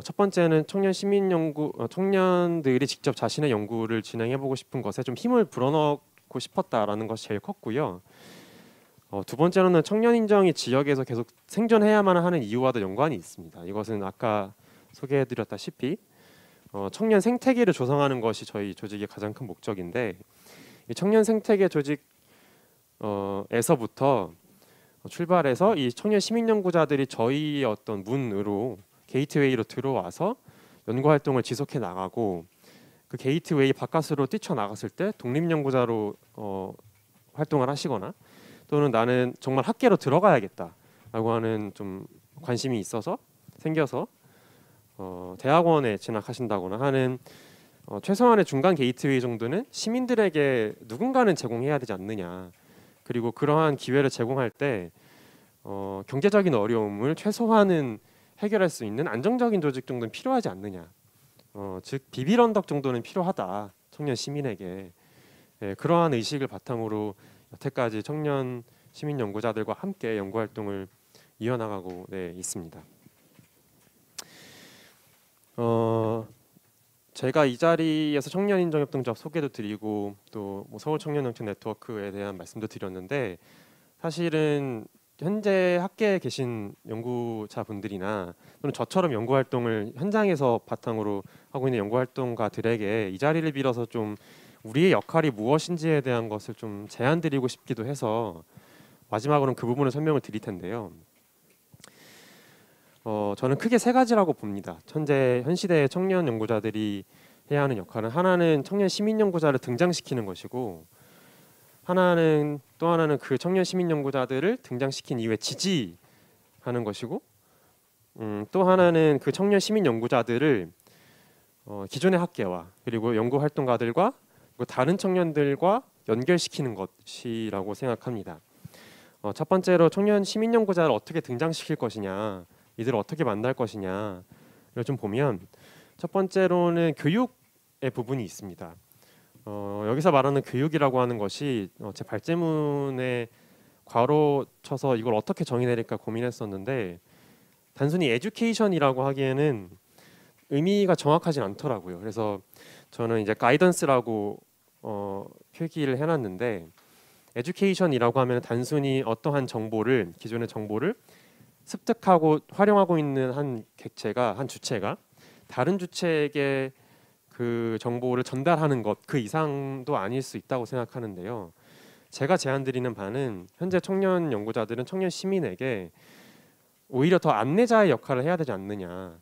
첫 번째는 청년들이 직접 자신의 연구를 진행해 보고 싶은 것에 좀 힘을 불어넣고 싶었다라는 것이 제일 컸고요. 두 번째로는 청년 인정이 지역에서 계속 생존해야만 하는 이유와도 연관이 있습니다. 이것은 아까 소개해드렸다시피 청년 생태계를 조성하는 것이 저희 조직의 가장 큰 목적인데, 이 청년 생태계 조직에서부터 출발해서 이 청년 시민 연구자들이 저희의 어떤 문으로 게이트웨이로 들어와서 연구 활동을 지속해 나가고, 그 게이트웨이 바깥으로 뛰쳐나갔을 때 독립 연구자로 활동을 하시거나, 또는 나는 정말 학계로 들어가야겠다라고 하는 좀 관심이 생겨서 대학원에 진학하신다거나 하는 최소한의 중간 게이트웨이 정도는 시민들에게 누군가는 제공해야 되지 않느냐. 그리고 그러한 기회를 제공할 때 경제적인 어려움을 최소한은 해결할 수 있는 안정적인 조직 정도는 필요하지 않느냐. 즉 비빌 언덕 정도는 필요하다. 청년 시민에게. 그러한 의식을 바탕으로 여태까지 청년 시민 연구자들과 함께 연구 활동을 이어나가고 있습니다. 제가 이 자리에서 청년 인정협동 조합 소개도 드리고 또 서울 청년 영청 네트워크에 대한 말씀도 드렸는데, 사실은 현재 학계에 계신 연구자분들이나 또는 저처럼 연구 활동을 현장에서 바탕으로 하고 있는 연구 활동가들에게 이 자리를 빌어서 좀 우리의 역할이 무엇인지에 대한 것을 좀 제안 드리고 싶기도 해서 마지막으로는 그 부분을 설명을 드릴 텐데요. 저는 크게 세 가지라고 봅니다. 현 시대의 청년 연구자들이 해야 하는 역할은, 하나는 청년 시민 연구자를 등장시키는 것이고, 또 하나는 그 청년 시민 연구자들을 등장시킨 이후에 지지하는 것이고, 또 하나는 그 청년 시민 연구자들을 기존의 학계와 그리고 연구 활동가들과 그리고 다른 청년들과 연결시키는 것이라고 생각합니다. 첫 번째로 청년 시민 연구자를 어떻게 등장시킬 것이냐, 이들을 어떻게 만날 것이냐를 좀 보면, 첫 번째로는 교육의 부분이 있습니다. 여기서 말하는 교육이라고 하는 것이 제 발제문에 괄호 쳐서 이걸 어떻게 정의 내릴까 고민했었는데, 단순히 에듀케이션이라고 하기에는 의미가 정확하진 않더라고요. 그래서 저는 이제 가이던스라고 표기를 해놨는데, 에듀케이션이라고 하면 단순히 어떠한 기존의 정보를 습득하고 활용하고 있는 한 주체가 다른 주체에게 그 정보를 전달하는 것, 그 이상도 아닐 수 있다고 생각하는데요. 제가 제안드리는 바는 현재 청년 연구자들은 청년 시민에게 오히려 더 안내자의 역할을 해야 되지 않느냐.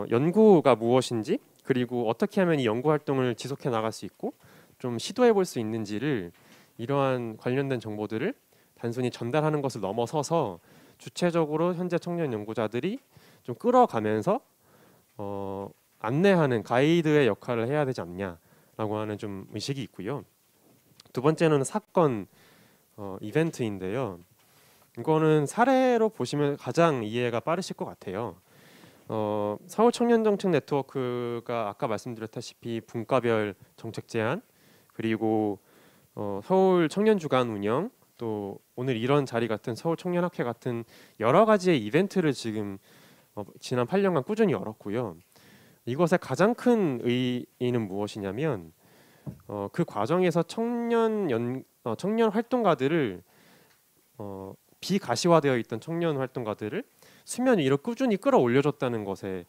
연구가 무엇인지, 그리고 어떻게 하면 이 연구 활동을 지속해 나갈 수 있고 좀 시도해 볼 수 있는지를, 이러한 관련된 정보들을 단순히 전달하는 것을 넘어서서 주체적으로 현재 청년 연구자들이 좀 끌어가면서 안내하는 가이드의 역할을 해야 되지 않냐라고 하는 좀 의식이 있고요. 두 번째는 사건 이벤트인데요. 이거는 사례로 보시면 가장 이해가 빠르실 것 같아요. 서울 청년 정책 네트워크가 아까 말씀드렸다시피 분과별 정책 제안, 그리고 서울 청년 주간 운영, 또 오늘 이런 자리 같은 서울 청년 학회 같은 여러 가지의 이벤트를 지금 지난 8년간 꾸준히 열었고요. 이것의 가장 큰 의의는 무엇이냐면 그 과정에서 청년 활동가들을 비가시화되어 있던 청년 활동가들을 수면 위로 꾸준히 끌어올려줬다는 것에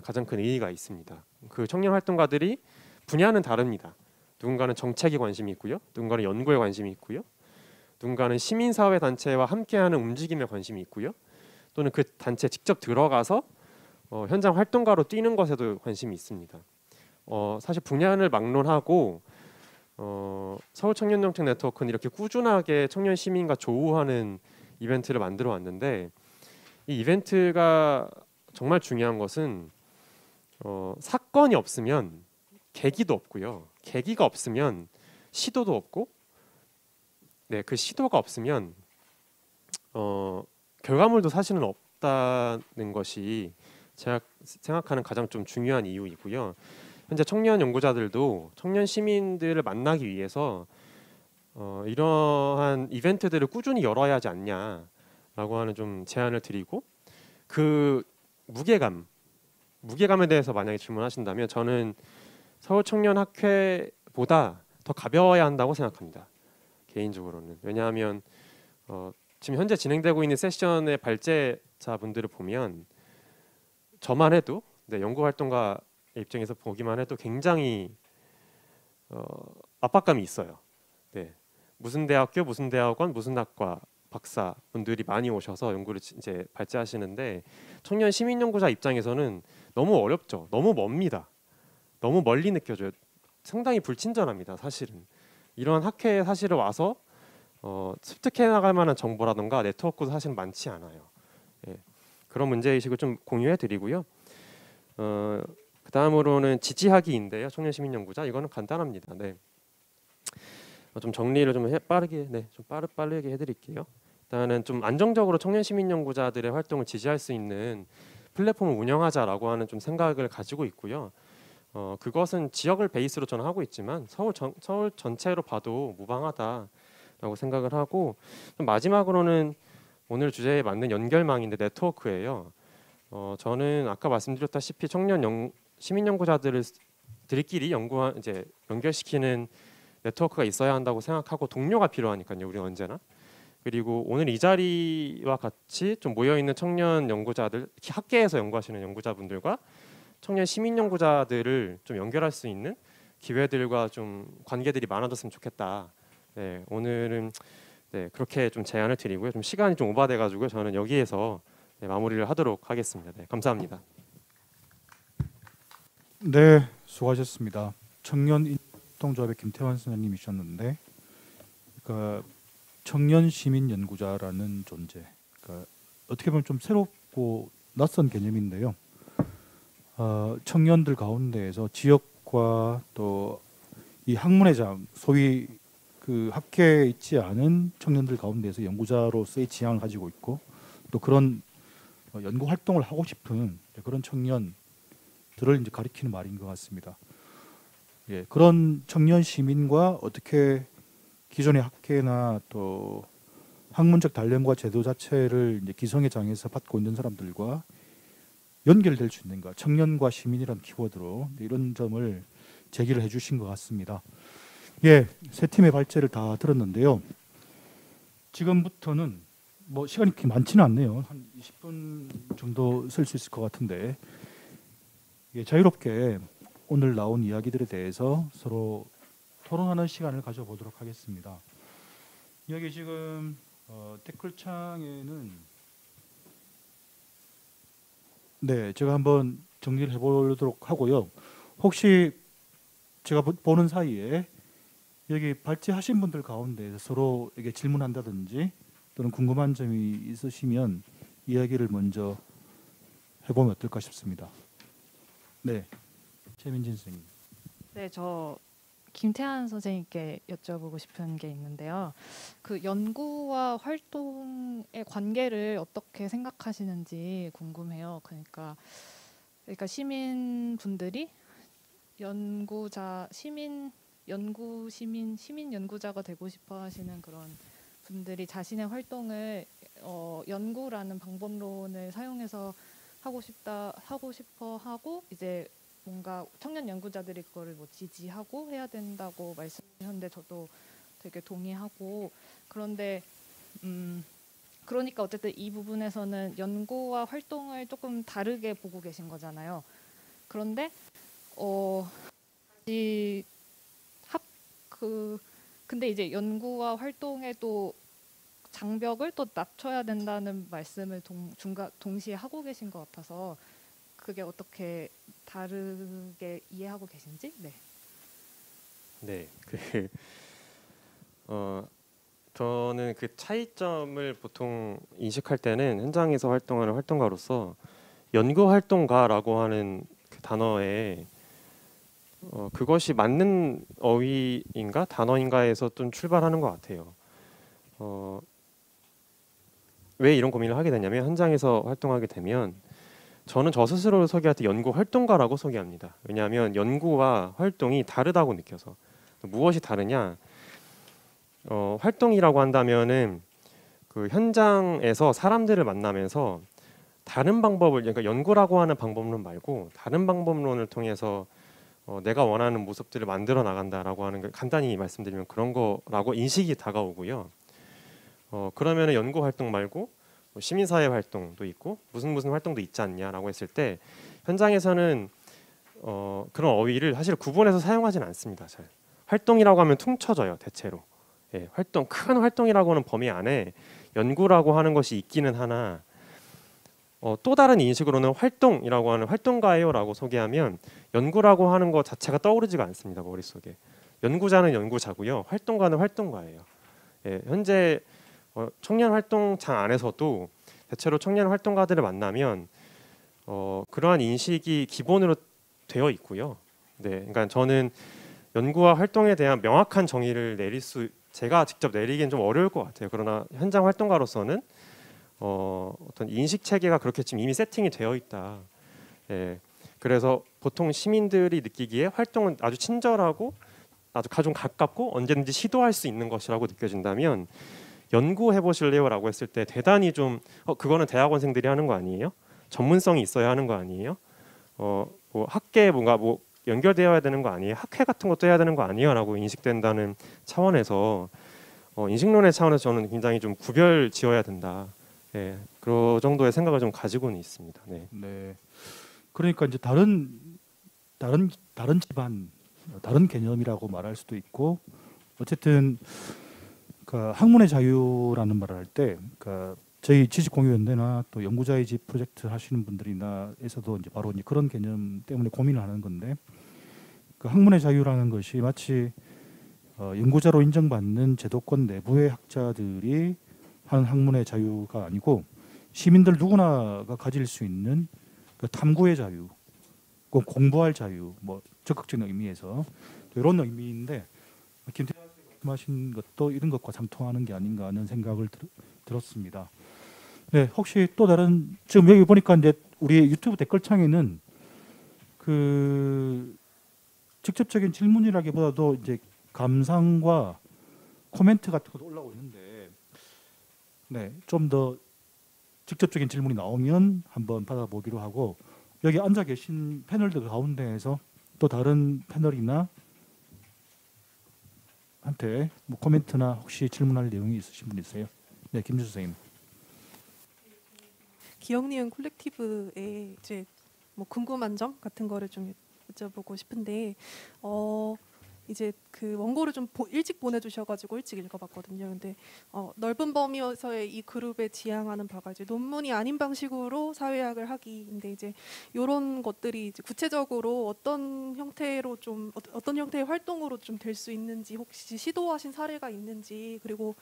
가장 큰 의의가 있습니다. 그 청년 활동가들이 분야는 다릅니다. 누군가는 정책에 관심이 있고요, 누군가는 연구에 관심이 있고요, 누군가는 시민사회 단체와 함께하는 움직임에 관심이 있고요, 또는 그 단체에 직접 들어가서 현장 활동가로 뛰는 것에도 관심이 있습니다. 사실 분야를 막론하고 서울 청년정책 네트워크는 이렇게 꾸준하게 청년 시민과 조우하는 이벤트를 만들어 왔는데, 이 이벤트가 정말 중요한 것은 사건이 없으면 계기도 없고요, 계기가 없으면 시도도 없고, 그 시도가 없으면 결과물도 사실은 없다는 것이 제가 생각하는 가장 좀 중요한 이유이고요. 현재 청년 연구자들도 청년 시민들을 만나기 위해서 이러한 이벤트들을 꾸준히 열어야 하지 않냐라고 하는 좀 제안을 드리고, 그 무게감에 대해서 만약에 질문하신다면 저는 서울 청년 학회보다 더 가벼워야 한다고 생각합니다. 개인적으로는. 왜냐하면 지금 현재 진행되고 있는 세션의 발제자분들을 보면 저만 해도 연구 활동가 입장에서 보기만 해도 굉장히 압박감이 있어요. 무슨 대학교, 무슨 대학원, 무슨 학과 박사 분들이 많이 오셔서 연구를 이제 발제하시는데, 청년 시민 연구자 입장에서는 너무 어렵죠. 너무 멉니다. 너무 멀리 느껴져요. 상당히 불친절합니다. 사실은 이런 학회에 사실은 와서 습득해 나갈 만한 정보라던가 네트워크도 사실 많지 않아요. 그런 문제의식을 좀 공유해 드리고요. 그 다음으로는 지지하기인데요. 청년 시민 연구자, 이거는 간단합니다. 좀 정리를 좀 빠르게 해드릴게요. 일단은 좀 안정적으로 청년 시민 연구자들의 활동을 지지할 수 있는 플랫폼을 운영하자라고 하는 좀 생각을 가지고 있고요. 그것은 지역을 베이스로 저는 하고 있지만 서울 전체로 봐도 무방하다라고 생각을 하고, 좀 마지막으로는 오늘 주제에 맞는 연결망인데 네트워크예요. 저는 아까 말씀드렸다시피 청년 시민 연구자들끼리 이제 연결시키는 네트워크가 있어야 한다고 생각하고, 동료가 필요하니까요. 우리 언제나. 그리고 오늘 이 자리와 같이 좀 모여 있는 청년 연구자들, 학계에서 연구하시는 연구자분들과 청년 시민 연구자들을 좀 연결할 수 있는 기회들과 좀 관계들이 많아졌으면 좋겠다. 오늘은 그렇게 좀 제안을 드리고요. 좀 시간이 좀 오버돼 가지고 저는 여기에서 마무리를 하도록 하겠습니다. 감사합니다. 네, 수고하셨습니다. 청년인동조합의 김태환 선생님이셨는데, 그러니까 청년 시민 연구자라는 존재, 그러니까 어떻게 보면 좀 새롭고 낯선 개념인데요. 청년들 가운데에서 지역과 또 이 학문회장, 소위 그 학회에 있지 않은 청년들 가운데에서 연구자로서의 지향을 가지고 있고, 또 그런 연구 활동을 하고 싶은 그런 청년들을 이제 가리키는 말인 것 같습니다. 그런 청년 시민과 어떻게 기존의 학회나 또 학문적 단련과 제도 자체를 이제 기성의 장에서 받고 있는 사람들과 연결될 수 있는가, 청년과 시민이라는 키워드로 이런 점을 제기를 해주신 것 같습니다. 세 팀의 발제를 다 들었는데요. 지금부터는 뭐 시간이 그렇게 많지는 않네요. 한 20분 정도 쓸 수 있을 것 같은데, 자유롭게 오늘 나온 이야기들에 대해서 서로 토론하는 시간을 가져보도록 하겠습니다. 여기 지금 댓글창에는 제가 한번 정리를 해보도록 하고요. 혹시 제가 보는 사이에 여기 발제하신 분들 가운데 서로에게 질문한다든지 또는 궁금한 점이 있으시면 이야기를 먼저 해보면 어떨까 싶습니다. 네, 최민진 선생님. 네, 저 김태한 선생님께 여쭤보고 싶은 게 있는데요. 그 연구와 활동의 관계를 어떻게 생각하시는지 궁금해요. 그러니까 시민분들이 시민 연구자가 되고 싶어 하시는 그런 분들이 자신의 활동을 연구라는 방법론을 사용해서 하고 싶어 하고 이제 뭔가 청년 연구자들이 그거를 뭐 지지하고 해야 된다고 말씀하셨는데 저도 되게 동의하고 그런데 그러니까 어쨌든 이 부분에서는 연구와 활동을 조금 다르게 보고 계신 거잖아요. 그런데 이 근데 이제 연구와 활동에 또 장벽을 또 낮춰야 된다는 말씀을 동시에 하고 계신 것 같아서 그게 어떻게 다르게 이해하고 계신지? 네. 네, 저는 그 차이점을 보통 인식할 때는 현장에서 활동하는 활동가로서 연구 활동가라고 하는 그 단어에 그것이 맞는 어휘인가 단어인가에서 좀 출발하는 것 같아요. 왜 이런 고민을 하게 되냐면 현장에서 활동하게 되면 저는 저 스스로를 소개할 때 연구 활동가라고 소개합니다. 왜냐하면 연구와 활동이 다르다고 느껴서. 무엇이 다르냐? 활동이라고 한다면은 그 현장에서 사람들을 만나면서 다른 방법을 그러니까 연구라고 하는 방법론 말고 다른 방법론을 통해서 내가 원하는 모습들을 만들어 나간다라고 하는 걸 간단히 말씀드리면 그런 거라고 인식이 다가오고요. 그러면은 연구 활동 말고 뭐 시민사회 활동도 있고 무슨 활동도 있지 않냐라고 했을 때 현장에서는 그런 어휘를 사실 구분해서 사용하지는 않습니다. 잘 활동이라고 하면 퉁쳐져요 대체로. 예, 큰 활동이라고 하는 범위 안에 연구라고 하는 것이 있기는 하나 또 다른 인식으로는 활동이라고 하는 활동가예요라고 소개하면 연구라고 하는 것 자체가 떠오르지가 않습니다 머릿속에. 연구자는 연구자고요, 활동가는 활동가예요. 예, 현재 청년 활동장 안에서도 대체로 청년 활동가들을 만나면 그러한 인식이 기본으로 되어 있고요. 네, 그러니까 저는 연구와 활동에 대한 명확한 정의를 제가 직접 내리기는 좀 어려울 것 같아요. 그러나 현장 활동가로서는 어떤 인식 체계가 그렇게 지금 이미 세팅이 되어 있다. 예, 그래서 보통 시민들이 느끼기에 활동은 아주 친절하고 아주 좀 가깝고 언제든지 시도할 수 있는 것이라고 느껴진다면 연구해 보실래요라고 했을 때 대단히 좀 그거는 대학원생들이 하는 거 아니에요? 전문성이 있어야 하는 거 아니에요? 뭐 학계에 뭔가 뭐 연결되어야 되는 거 아니에요? 학회 같은 것도 해야 되는 거 아니에요?라고 인식된다는 차원에서 인식론의 차원에서 저는 굉장히 좀 구별 지어야 된다. 예, 그 정도의 생각을 좀 가지고는 있습니다. 네. 네. 그러니까 이제 다른 집안, 다른 개념이라고 말할 수도 있고, 어쨌든 그 학문의 자유라는 말을 할 때, 그 저희 지식공유연대나 또 연구자의 집 프로젝트 하시는 분들이나에서도 이제 바로 이제 그런 개념 때문에 고민을 하는 건데, 그 학문의 자유라는 것이 마치 연구자로 인정받는 제도권 내부의 학자들이 하는 학문의 자유가 아니고 시민들 누구나가 가질 수 있는 그 탐구의 자유, 그 공부할 자유, 뭐 적극적인 의미에서 이런 의미인데 김태환 선생님 말씀하신 것도 이런 것과 상통하는 게 아닌가 하는 생각을 들었습니다. 네, 혹시 또 다른 지금 여기 보니까 이제 우리 유튜브 댓글창에는 그 직접적인 질문이라기보다도 이제 감상과 코멘트 같은 것도 올라오고 있는데, 네, 좀 더 직접적인 질문이 나오면 한번 받아보기로 하고, 여기 앉아 계신 패널들 가운데에서 또 다른 패널이나 한테 뭐 코멘트나 혹시 질문할 내용이 있으신 분 있어요? 네, 김주 선생님. 기억니은 콜렉티브에 이제 뭐 궁금한 점 같은 거를 좀 여쭤보고 싶은데 이제 그 원고를 좀 일찍 보내주셔가지고 일찍 읽어봤거든요. 근데 넓은 범위에서의 이 그룹에 지향하는 바가 이제 논문이 아닌 방식으로 사회학을 하기인데 이제 이런 것들이 이제 구체적으로 어떤 형태로 좀 어떤 형태의 활동으로 좀 될 수 있는지 혹시 시도하신 사례가 있는지, 그리고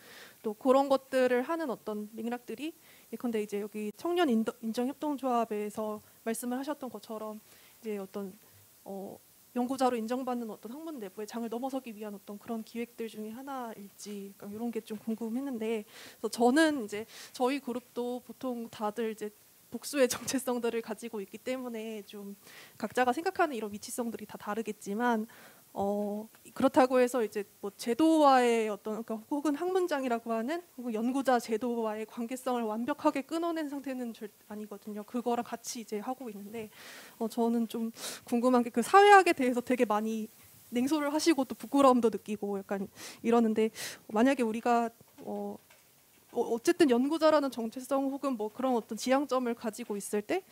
또 그런 것들을 하는 어떤 맥락들이 예컨대 이제 여기 청년 인정협동조합에서 말씀을 하셨던 것처럼 이제 어떤 연구자로 인정받는 어떤 학문 내부의 장을 넘어서기 위한 어떤 그런 기획들 중에 하나일지 그러니까 이런 게 좀 궁금했는데 그래서 저는 이제 저희 그룹도 보통 다들 이제 복수의 정체성들을 가지고 있기 때문에 좀 각자가 생각하는 이런 위치성들이 다 다르겠지만 그렇다고 해서 이제 뭐 제도와의 어떤 그러니까 혹은 학문장이라고 하는 혹은 연구자 제도와의 관계성을 완벽하게 끊어낸 상태는 아니거든요. 그거랑 같이 이제 하고 있는데 저는 좀 궁금한 게 그 사회학에 대해서 되게 많이 냉소를 하시고 또 부끄러움도 느끼고 약간 이러는데 만약에 우리가 어쨌든 연구자라는 정체성 혹은 뭐 그런 어떤 지향점을 가지고 있을 때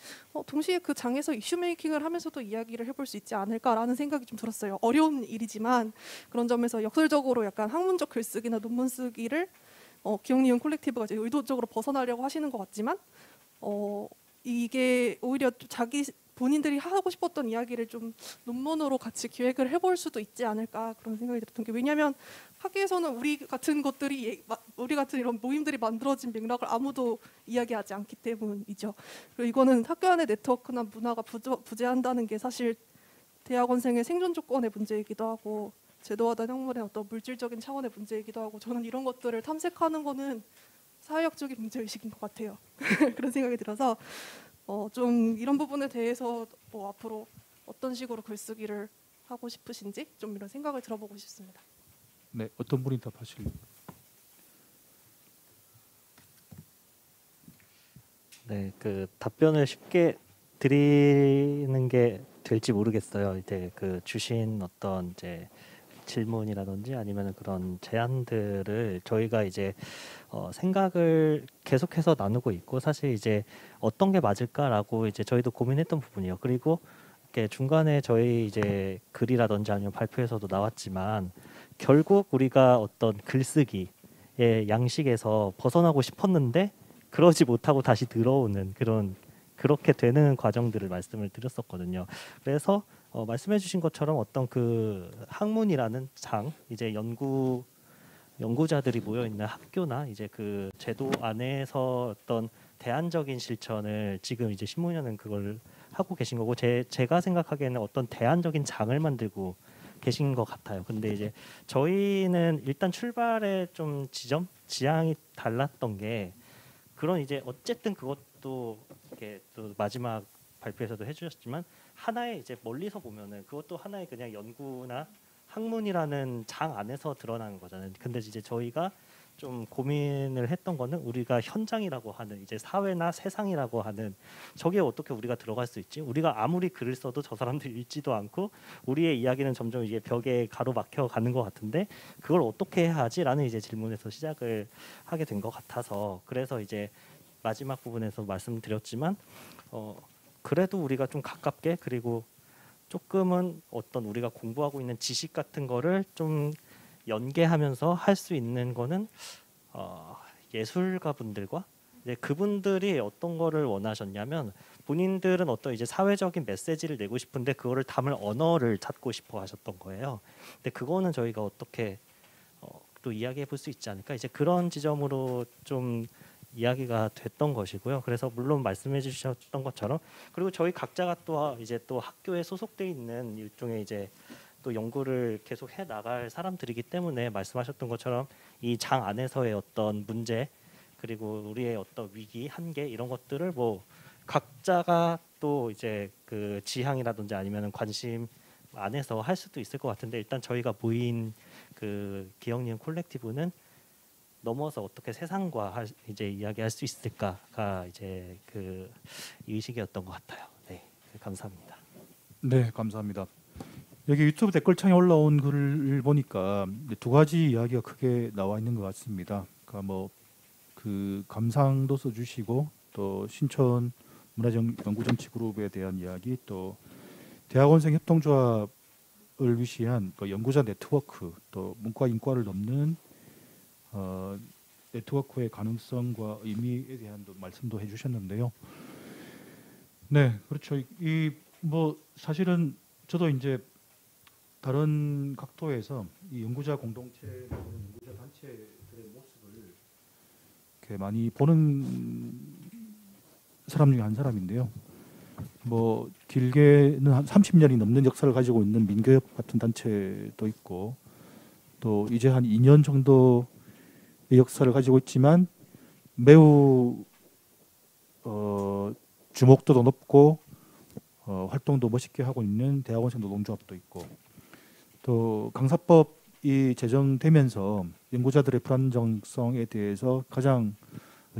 동시에 그 장에서 이슈 메이킹을 하면서도 이야기를 해볼 수 있지 않을까라는 생각이 좀 들었어요. 어려운 일이지만 그런 점에서 역설적으로 약간 학문적 글쓰기나 논문 쓰기를 기억니은 콜렉티브가 이제 의도적으로 벗어나려고 하시는 것 같지만 이게 오히려 자기 본인들이 하고 싶었던 이야기를 좀 논문으로 같이 기획을 해볼 수도 있지 않을까 그런 생각이 들었던 게 왜냐하면 학계에서는 우리 같은 것들이 우리 같은 이런 모임들이 만들어진 맥락을 아무도 이야기하지 않기 때문이죠. 그리고 이거는 학교 안의 네트워크나 문화가 부재한다는 게 사실 대학원생의 생존 조건의 문제이기도 하고 제도화된 학문의 어떤 물질적인 차원의 문제이기도 하고 저는 이런 것들을 탐색하는 거는 사회학적인 문제의식인 것 같아요. 그런 생각이 들어서 좀 이런 부분에 대해서 뭐 앞으로 어떤 식으로 글쓰기를 하고 싶으신지 좀 이런 생각을 들어보고 싶습니다. 네, 어떤 분이 답하실래요? 네, 그 답변을 쉽게 드리는 게 될지 모르겠어요. 이제 그 주신 어떤 이제 질문이라든지 아니면 그런 제안들을 저희가 이제 생각을 계속해서 나누고 있고 사실 이제 어떤 게 맞을까라고 이제 저희도 고민했던 부분이에요. 그리고 이렇게 중간에 저희 이제 글이라든지 아니면 발표에서도 나왔지만 결국 우리가 어떤 글쓰기의 양식에서 벗어나고 싶었는데 그러지 못하고 다시 들어오는 그렇게 되는 과정들을 말씀을 드렸었거든요. 그래서 말씀해주신 것처럼 어떤 그 학문이라는 장 이제 연구자들이 모여 있는 학교나 이제 그 제도 안에서 어떤 대안적인 실천을 지금 이제 신문연은 그걸 하고 계신 거고 제가 생각하기에는 어떤 대안적인 장을 만들고 계신 것 같아요. 근데 이제 저희는 일단 출발의 좀 지향이 달랐던 게 그런 이제 어쨌든 그것도 이렇게 또 마지막 발표에서도 해주셨지만 하나의 이제 멀리서 보면은 그것도 하나의 그냥 연구나 학문이라는 장 안에서 드러나는 거잖아요. 근데 이제 저희가 좀 고민을 했던 거는 우리가 현장이라고 하는 이제 사회나 세상이라고 하는 저기에 어떻게 우리가 들어갈 수 있지? 우리가 아무리 글을 써도 저 사람들 읽지도 않고 우리의 이야기는 점점 이게 벽에 가로막혀 가는 것 같은데 그걸 어떻게 해야 하지?라는 이제 질문에서 시작을 하게 된 것 같아서 그래서 이제 마지막 부분에서 말씀드렸지만 그래도 우리가 좀 가깝게 그리고 조금은 어떤 우리가 공부하고 있는 지식 같은 거를 좀 연계하면서 할 수 있는 거는 예술가 분들과 이제 그분들이 어떤 거를 원하셨냐면 본인들은 어떤 이제 사회적인 메시지를 내고 싶은데 그거를 담을 언어를 찾고 싶어 하셨던 거예요. 근데 그거는 저희가 어떻게 또 이야기해 볼 수 있지 않을까 이제 그런 지점으로 좀 이야기가 됐던 것이고요. 그래서 물론 말씀해 주셨던 것처럼 그리고 저희 각자가 또 이제 또 학교에 소속돼 있는 일종의 이제 또 연구를 계속 해 나갈 사람들이기 때문에 말씀하셨던 것처럼 이 장 안에서의 어떤 문제 그리고 우리의 어떤 위기 한계 이런 것들을 뭐 각자가 또 이제 그 지향이라든지 아니면 관심 안에서 할 수도 있을 것 같은데 일단 저희가 모인 그 기억니은 콜렉티브는 넘어서 어떻게 세상과 이제 이야기할 수 있을까가 이제 그 의식이었던 것 같아요. 네, 감사합니다. 네, 감사합니다. 여기 유튜브 댓글창에 올라온 글을 보니까 두 가지 이야기가 크게 나와 있는 것 같습니다. 그러니까 뭐 그 감상도 써주시고 또 신촌 문화연구정치 그룹에 대한 이야기 또 대학원생 협동조합을 위시한 그 연구자 네트워크 또 문과 인과를 넘는 네트워크의 가능성과 의미에 대한 말씀도 해주셨는데요. 네, 그렇죠. 이 뭐 사실은 저도 이제 다른 각도에서 이 연구자 공동체, 연구자 단체들의 모습을 이렇게 많이 보는 사람 중에 한 사람인데요. 뭐 길게는 한 30년이 넘는 역사를 가지고 있는 민교협 같은 단체도 있고 또 이제 한 2년 정도의 역사를 가지고 있지만 매우 주목도도 높고 활동도 멋있게 하고 있는 대학원생 노동조합도 있고 또 강사법이 제정되면서 연구자들의 불안정성에 대해서 가장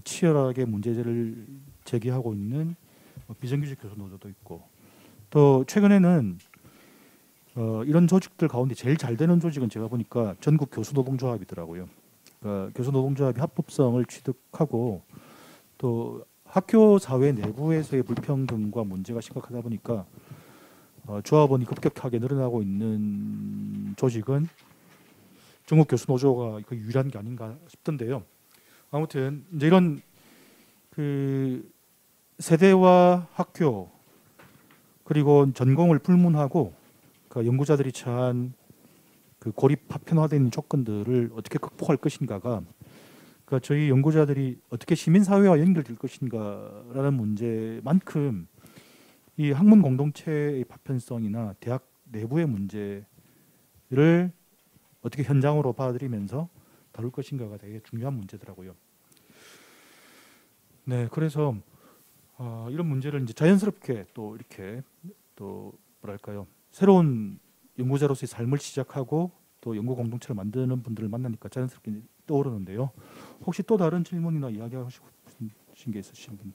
치열하게 문제를 제기하고 있는 비정규직 교수 노조도 있고 또 최근에는 이런 조직들 가운데 제일 잘 되는 조직은 제가 보니까 전국 교수 노동조합이더라고요. 그러니까 교수 노동조합이 합법성을 취득하고 또 학교 사회 내부에서의 불평등과 문제가 심각하다 보니까 조합원이 급격하게 늘어나고 있는 조직은 전국 교수 노조가 거의 유일한 게 아닌가 싶던데요. 아무튼 이제 이런 그 세대와 학교 그리고 전공을 불문하고 그 연구자들이 처한 그 고립 파편화된 조건들을 어떻게 극복할 것인가가 그러니까 저희 연구자들이 어떻게 시민사회와 연결될 것인가라는 문제만큼 이 학문 공동체의 파편성이나 대학 내부의 문제를 어떻게 현장으로 받아들이면서 다룰 것인가가 되게 중요한 문제더라고요. 네, 그래서 이런 문제를 이제 자연스럽게 또 이렇게 또 뭐랄까요 새로운 연구자로서의 삶을 시작하고 또 연구 공동체를 만드는 분들을 만나니까 자연스럽게 떠오르는데요. 혹시 또 다른 질문이나 이야기하고 싶으신 게 있으신 분?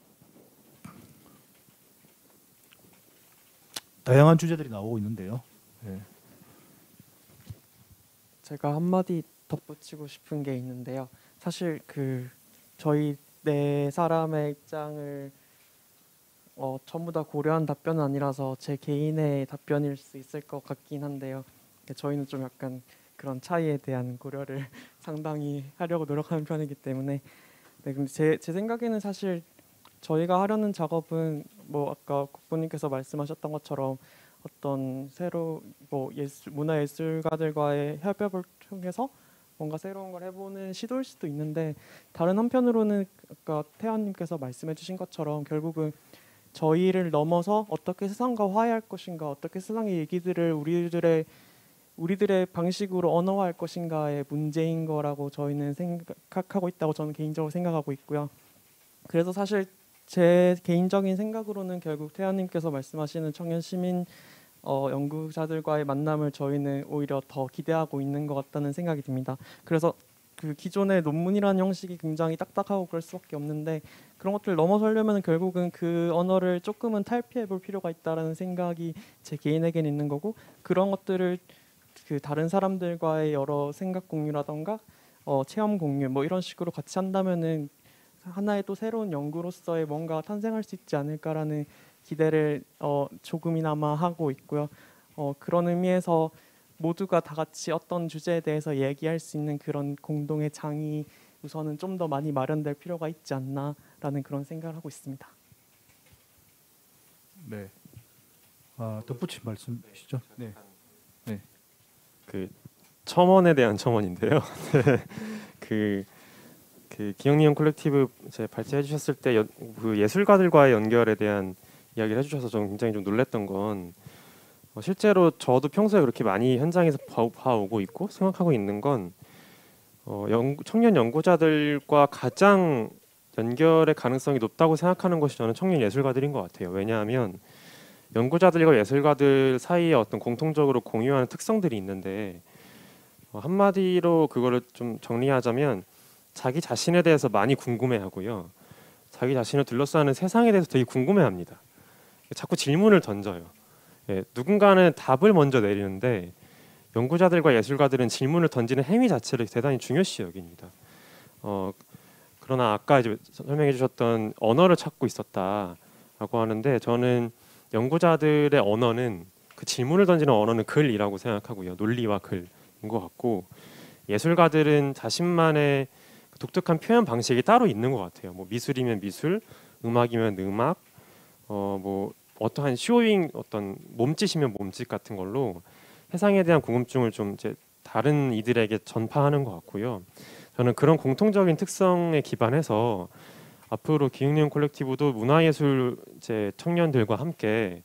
다양한 주제들이 나오고 있는데요. 네. 제가 한마디 덧붙이고 싶은 게 있는데요. 사실 저희 네 사람의 입장을 전부 다 고려한 답변은 아니라서 제 개인의 답변일 수 있을 것 같긴 한데요. 저희는 좀 약간 그런 차이에 대한 고려를 상당히 하려고 노력하는 편이기 때문에 네, 근데 제 생각에는 사실 저희가 하려는 작업은 뭐 아까 국부님께서 말씀하셨던 것처럼 어떤 새로 뭐 문화예술가들과의 협업을 통해서 뭔가 새로운 걸 해보는 시도일 수도 있는데 다른 한편으로는 아까 태연님께서 말씀해주신 것처럼 결국은 저희를 넘어서 어떻게 세상과 화해할 것인가, 어떻게 세상의 얘기들을 우리들의 방식으로 언어화할 것인가의 문제인 거라고 저희는 생각하고 있다고 저는 개인적으로 생각하고 있고요. 그래서 사실 제 개인적인 생각으로는 결국 태연님께서 말씀하시는 청년 시민 연구자들과의 만남을 저희는 오히려 더 기대하고 있는 것 같다는 생각이 듭니다. 그래서 그 기존의 논문이라는 형식이 굉장히 딱딱하고 그럴 수밖에 없는데 그런 것들을 넘어서려면 결국은 그 언어를 조금은 탈피해 볼 필요가 있다라는 생각이 제 개인에게는 있는 거고 그런 것들을 그 다른 사람들과의 여러 생각 공유라던가 체험 공유 뭐 이런 식으로 같이 한다면은 하나의 또 새로운 연구로서의 뭔가 탄생할 수 있지 않을까라는 기대를 조금이나마 하고 있고요. 그런 의미에서 모두가 다 같이 어떤 주제에 대해서 얘기할 수 있는 그런 공동의 장이 우선은 좀 더 많이 마련될 필요가 있지 않나라는 그런 생각을 하고 있습니다. 네. 덧붙인 말씀이시죠? 네. 그 첨언에 대한 첨언인데요. 그 기영리형 콜렉티브 제 발제해 주셨을 때 그 예술가들과의 연결에 대한 이야기를 해주셔서 저는 굉장히 좀 놀랐던 건 실제로 저도 평소에 그렇게 많이 현장에서 봐오고 있고 생각하고 있는 건 청년 연구자들과 가장 연결의 가능성이 높다고 생각하는 것이 저는 청년 예술가들인 것 같아요. 왜냐하면 연구자들과 예술가들 사이에 어떤 공통적으로 공유하는 특성들이 있는데 한마디로 그거를 좀 정리하자면 자기 자신에 대해서 많이 궁금해하고요. 자기 자신을 둘러싸는 세상에 대해서 되게 궁금해합니다. 자꾸 질문을 던져요. 누군가는 답을 먼저 내리는데 연구자들과 예술가들은 질문을 던지는 행위 자체를 대단히 중요시 여깁니다. 그러나 아까 이제 설명해 주셨던 언어를 찾고 있었다라고 하는데 저는 연구자들의 언어는 그 질문을 던지는 언어는 글이라고 생각하고요. 논리와 글인 것 같고 예술가들은 자신만의 독특한 표현 방식이 따로 있는 것 같아요. 뭐 미술이면 미술, 음악이면 음악, 뭐 어떠한 쇼잉 어떤 몸짓이면 몸짓 같은 걸로 세상에 대한 궁금증을 좀 이제 다른 이들에게 전파하는 것 같고요. 저는 그런 공통적인 특성에 기반해서 앞으로 기흥리온 콜렉티브도 문화예술 이제 청년들과 함께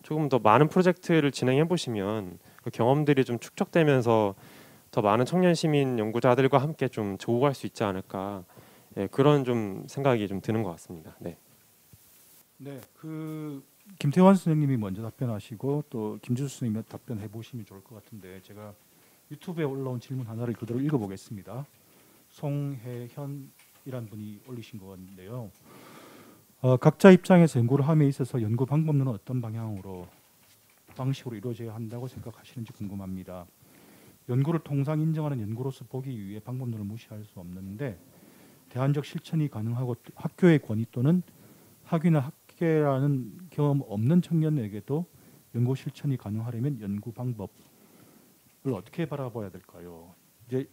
조금 더 많은 프로젝트를 진행해 보시면 그 경험들이 좀 축적되면서 더 많은 청년 시민 연구자들과 함께 좀 조우할 수 있지 않을까, 예, 그런 좀 생각이 좀 드는 것 같습니다. 네. 네, 그 김태환 선생님이 먼저 답변하시고 또 김주수 선생님이 답변해 보시면 좋을 것 같은데 제가 유튜브에 올라온 질문 하나를 그대로 읽어보겠습니다. 송혜현이란 분이 올리신 건데요. 각자 입장에서 연구를 함에 있어서 연구 방법론은 어떤 방식으로 이루어져야 한다고 생각하시는지 궁금합니다. 연구를 통상 인정하는 연구로서 보기 위해 방법론을 무시할 수 없는데 대안적 실천이 가능하고 학교의 권위 또는 학위나 학계라는 경험 없는 청년에게도 연구 실천이 가능하려면 연구 방법을 어떻게 바라봐야 될까요? 이제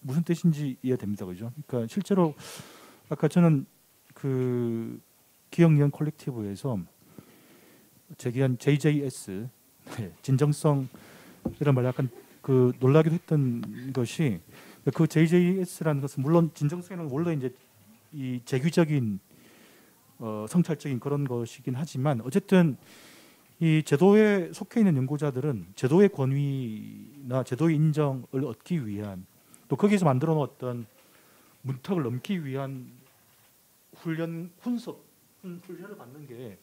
무슨 뜻인지 이해됩니다, 그죠? 그러니까 실제로 아까 저는 그 기억니은 콜렉티브에서 제기한 JJS 진정성 이런 말 약간 그 놀라기도 했던 것이 그 JJS라는 것은 물론 진정성에는 원래 이제 이 재규적인 성찰적인 그런 것이긴 하지만 어쨌든 이 제도에 속해 있는 연구자들은 제도의 권위나 제도의 인정을 얻기 위한 또 거기서 만들어 놓았던 문턱을 넘기 위한 훈련을 받는 게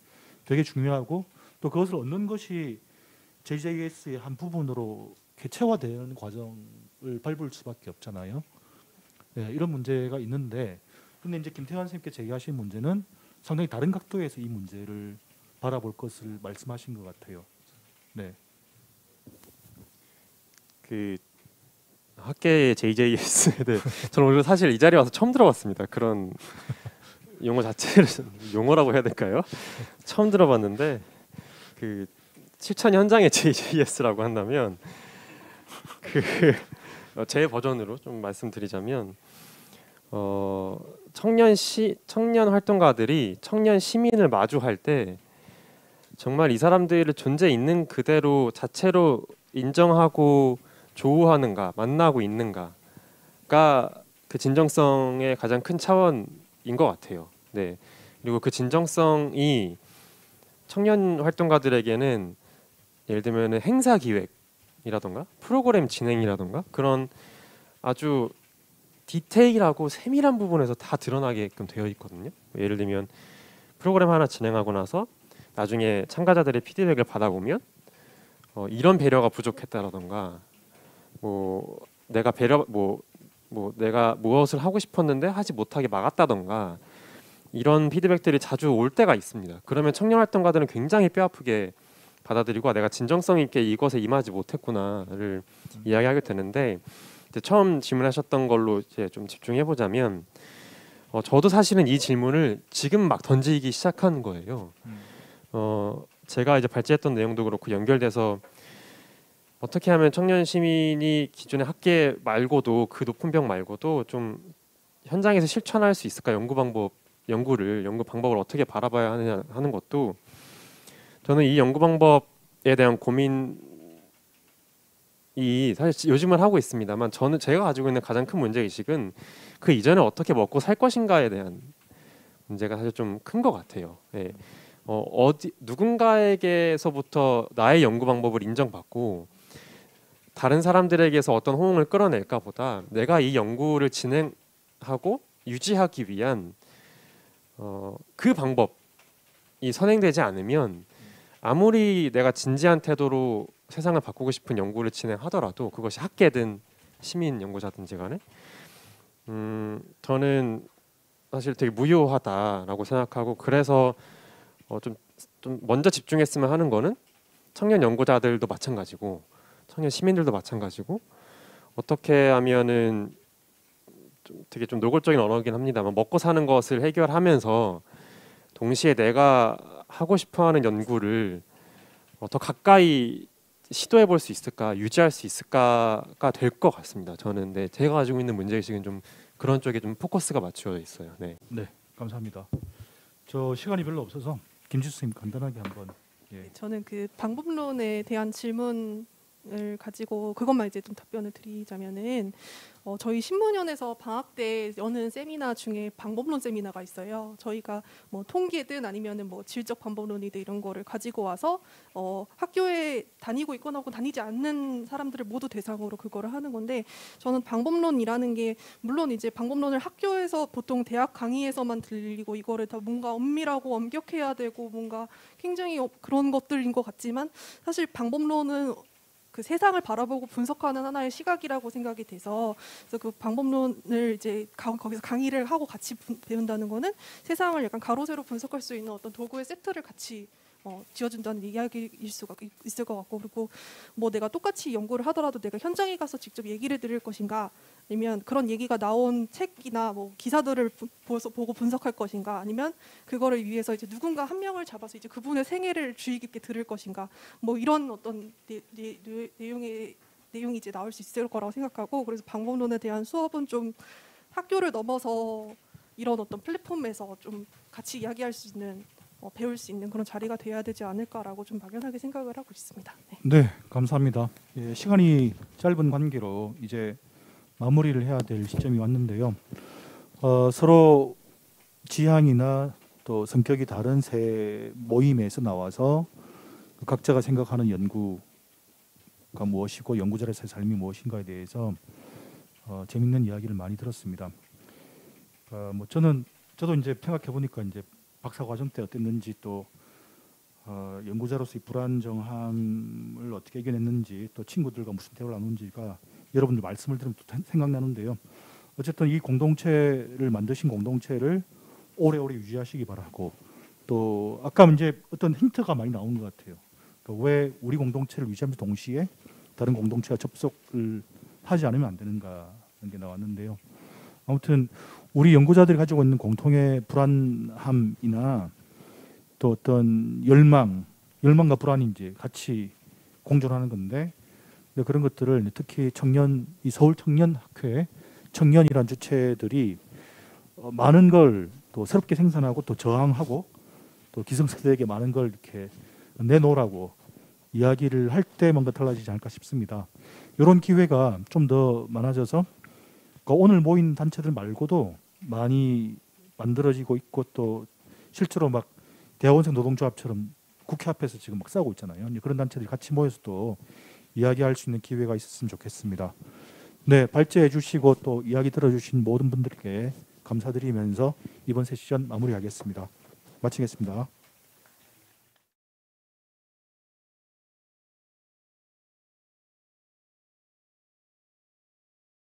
되게 중요하고 또 그것을 얻는 것이 JJS의 한 부분으로 개체화되는 과정을 밟을 수밖에 없잖아요. 네, 이런 문제가 있는데 근데 이제 김태환 선생님께 제기하신 문제는 상당히 다른 각도에서 이 문제를 바라볼 것을 말씀하신 것 같아요. 네. 그 학계의 JJS에 대해 저는 오늘 사실 이 자리에 와서 처음 들어봤습니다. 그런 용어 자체를 용어라고 해야 될까요? 처음 들어봤는데 그 실천 현장의 JJS라고 한다면 그 제 버전으로 좀 말씀드리자면 청년 활동가들이 청년 시민을 마주할 때 정말 이 사람들의 존재 있는 그대로 자체로 인정하고 조우하는가, 만나고 있는가가 그 진정성의 가장 큰 차원인 것 같아요. 네. 그리고 그 진정성이 청년 활동가들에게는 예를 들면 행사 기획이라던가 프로그램 진행이라던가 그런 아주 디테일하고 세밀한 부분에서 다 드러나게끔 되어 있거든요. 예를 들면 프로그램 하나 진행하고 나서 나중에 참가자들의 피드백을 받아보면 이런 배려가 부족했다라던가 내가 내가 무엇을 하고 싶었는데 하지 못하게 막았다던가 이런 피드백들이 자주 올 때가 있습니다. 그러면 청년 활동가들은 굉장히 뼈아프게 받아들이고 내가 진정성 있게 이것에 임하지 못했구나를 이야기하게 되는데 처음 질문하셨던 걸로 이제 좀 집중해 보자면 저도 사실은 이 질문을 지금 막 던지기 시작한 거예요. 제가 이제 발제했던 내용도 그렇고 연결돼서 어떻게 하면 청년 시민이 기존의 학계 말고도 그 높은 벽 말고도 좀 현장에서 실천할 수 있을까 연구 방법을 어떻게 바라봐야 하느냐 하는 것도 저는 이 연구 방법에 대한 고민이 사실 요즘은 하고 있습니다만 제가 가지고 있는 가장 큰 문제의식은 그 이전에 어떻게 먹고 살 것인가에 대한 문제가 사실 좀 큰 것 같아요. 네. 누군가에게서부터 나의 연구 방법을 인정받고 다른 사람들에게서 어떤 호응을 끌어낼까 보다 내가 이 연구를 진행하고 유지하기 위한 그 방법이 선행되지 않으면 아무리 내가 진지한 태도로 세상을 바꾸고 싶은 연구를 진행하더라도 그것이 학계든 시민 연구자든지 간에 저는 사실 되게 무효하다라고 생각하고 그래서 좀 먼저 집중했으면 하는 거는 청년 연구자들도 마찬가지고 청년 시민들도 마찬가지고 어떻게 하면은 되게 좀 노골적인 언어긴 합니다만 먹고 사는 것을 해결하면서 동시에 내가 하고 싶어하는 연구를 더 가까이 시도해 볼 수 있을까 유지할 수 있을까가 될 것 같습니다. 저는 제가 가지고 있는 문제의식은 좀 그런 쪽에 좀 포커스가 맞춰져 있어요. 네, 감사합니다. 저 시간이 별로 없어서 김지수 선생님 간단하게 한번. 저는 그 방법론에 대한 질문에 을 가지고 그것만 이제 좀 답변을 드리자면은 저희 신문연에서 방학 때 여는 세미나 중에 방법론 세미나가 있어요. 저희가 뭐 통계든 아니면은 뭐 질적 방법론이든 이런 거를 가지고 와서 학교에 다니고 있거나 혹은 다니지 않는 사람들을 모두 대상으로 그거를 하는 건데, 저는 방법론이라는 게 물론 이제 방법론을 학교에서 보통 대학 강의에서만 들리고 이거를 다 뭔가 엄밀하고 엄격해야 되고 뭔가 굉장히 그런 것들인 것 같지만, 사실 방법론은 그 세상을 바라보고 분석하는 하나의 시각이라고 생각이 돼서, 그래서 그 방법론을 이제 거기서 강의를 하고 같이 배운다는 거는 세상을 약간 가로 세로 분석할 수 있는 어떤 도구의 세트를 같이 지어준다는 이야기일 수가 있을 것 같고, 그리고 뭐 내가 똑같이 연구를 하더라도 내가 현장에 가서 직접 얘기를 드릴 것인가, 아니면 그런 얘기가 나온 책이나 뭐 기사들을 보고 분석할 것인가, 아니면 그거를 위해서 이제 누군가 한 명을 잡아서 이제 그분의 생애를 주의 깊게 들을 것인가, 뭐 이런 어떤 내용이 이제 나올 수 있을 거라고 생각하고, 그래서 방법론에 대한 수업은 좀 학교를 넘어서 이런 어떤 플랫폼에서 좀 같이 이야기할 수 있는 배울 수 있는 그런 자리가 돼야 되지 않을까라고 좀 막연하게 생각을 하고 있습니다. 네, 네, 감사합니다. 예, 시간이 짧은 관계로 이제 마무리를 해야 될 시점이 왔는데요. 서로 지향이나 또 성격이 다른 세 모임에서 나와서 각자가 생각하는 연구가 무엇이고 연구자로서의 삶이 무엇인가에 대해서 재밌는 이야기를 많이 들었습니다. 뭐 저도 이제 생각해 보니까 이제 박사 과정 때 어땠는지, 또 연구자로서의 불안정함을 어떻게 이겨냈는지, 또 친구들과 무슨 대화를 나눈지가 여러분들 말씀을 들으면 또 생각나는데요. 어쨌든 이 공동체를 만드신 공동체를 오래오래 유지하시기 바라고, 또 아까 이제 어떤 힌트가 많이 나온 것 같아요. 그러니까 왜 우리 공동체를 유지하면서 동시에 다른 공동체와 접속을 하지 않으면 안 되는가 하는 게 나왔는데요. 아무튼 우리 연구자들이 가지고 있는 공통의 불안함이나 또 어떤 열망과 불안이 이제 같이 공존하는 건데, 그런 것들을 특히 이 서울 청년학회 청년이란 주체들이 많은 걸 또 새롭게 생산하고 또 저항하고 또 기성세대에게 많은 걸 이렇게 내놓으라고 이야기를 할 때 뭔가 달라지지 않을까 싶습니다. 이런 기회가 좀 더 많아져서 오늘 모인 단체들 말고도 많이 만들어지고 있고, 또 실제로 막 대학원생 노동조합처럼 국회 앞에서 지금 막 싸우고 있잖아요. 그런 단체들이 같이 모여서 또 이야기할 수 있는 기회가 있었으면 좋겠습니다. 네, 발제해 주시고 또 이야기 들어주신 모든 분들께 감사드리면서 이번 세션 마무리하겠습니다. 마치겠습니다.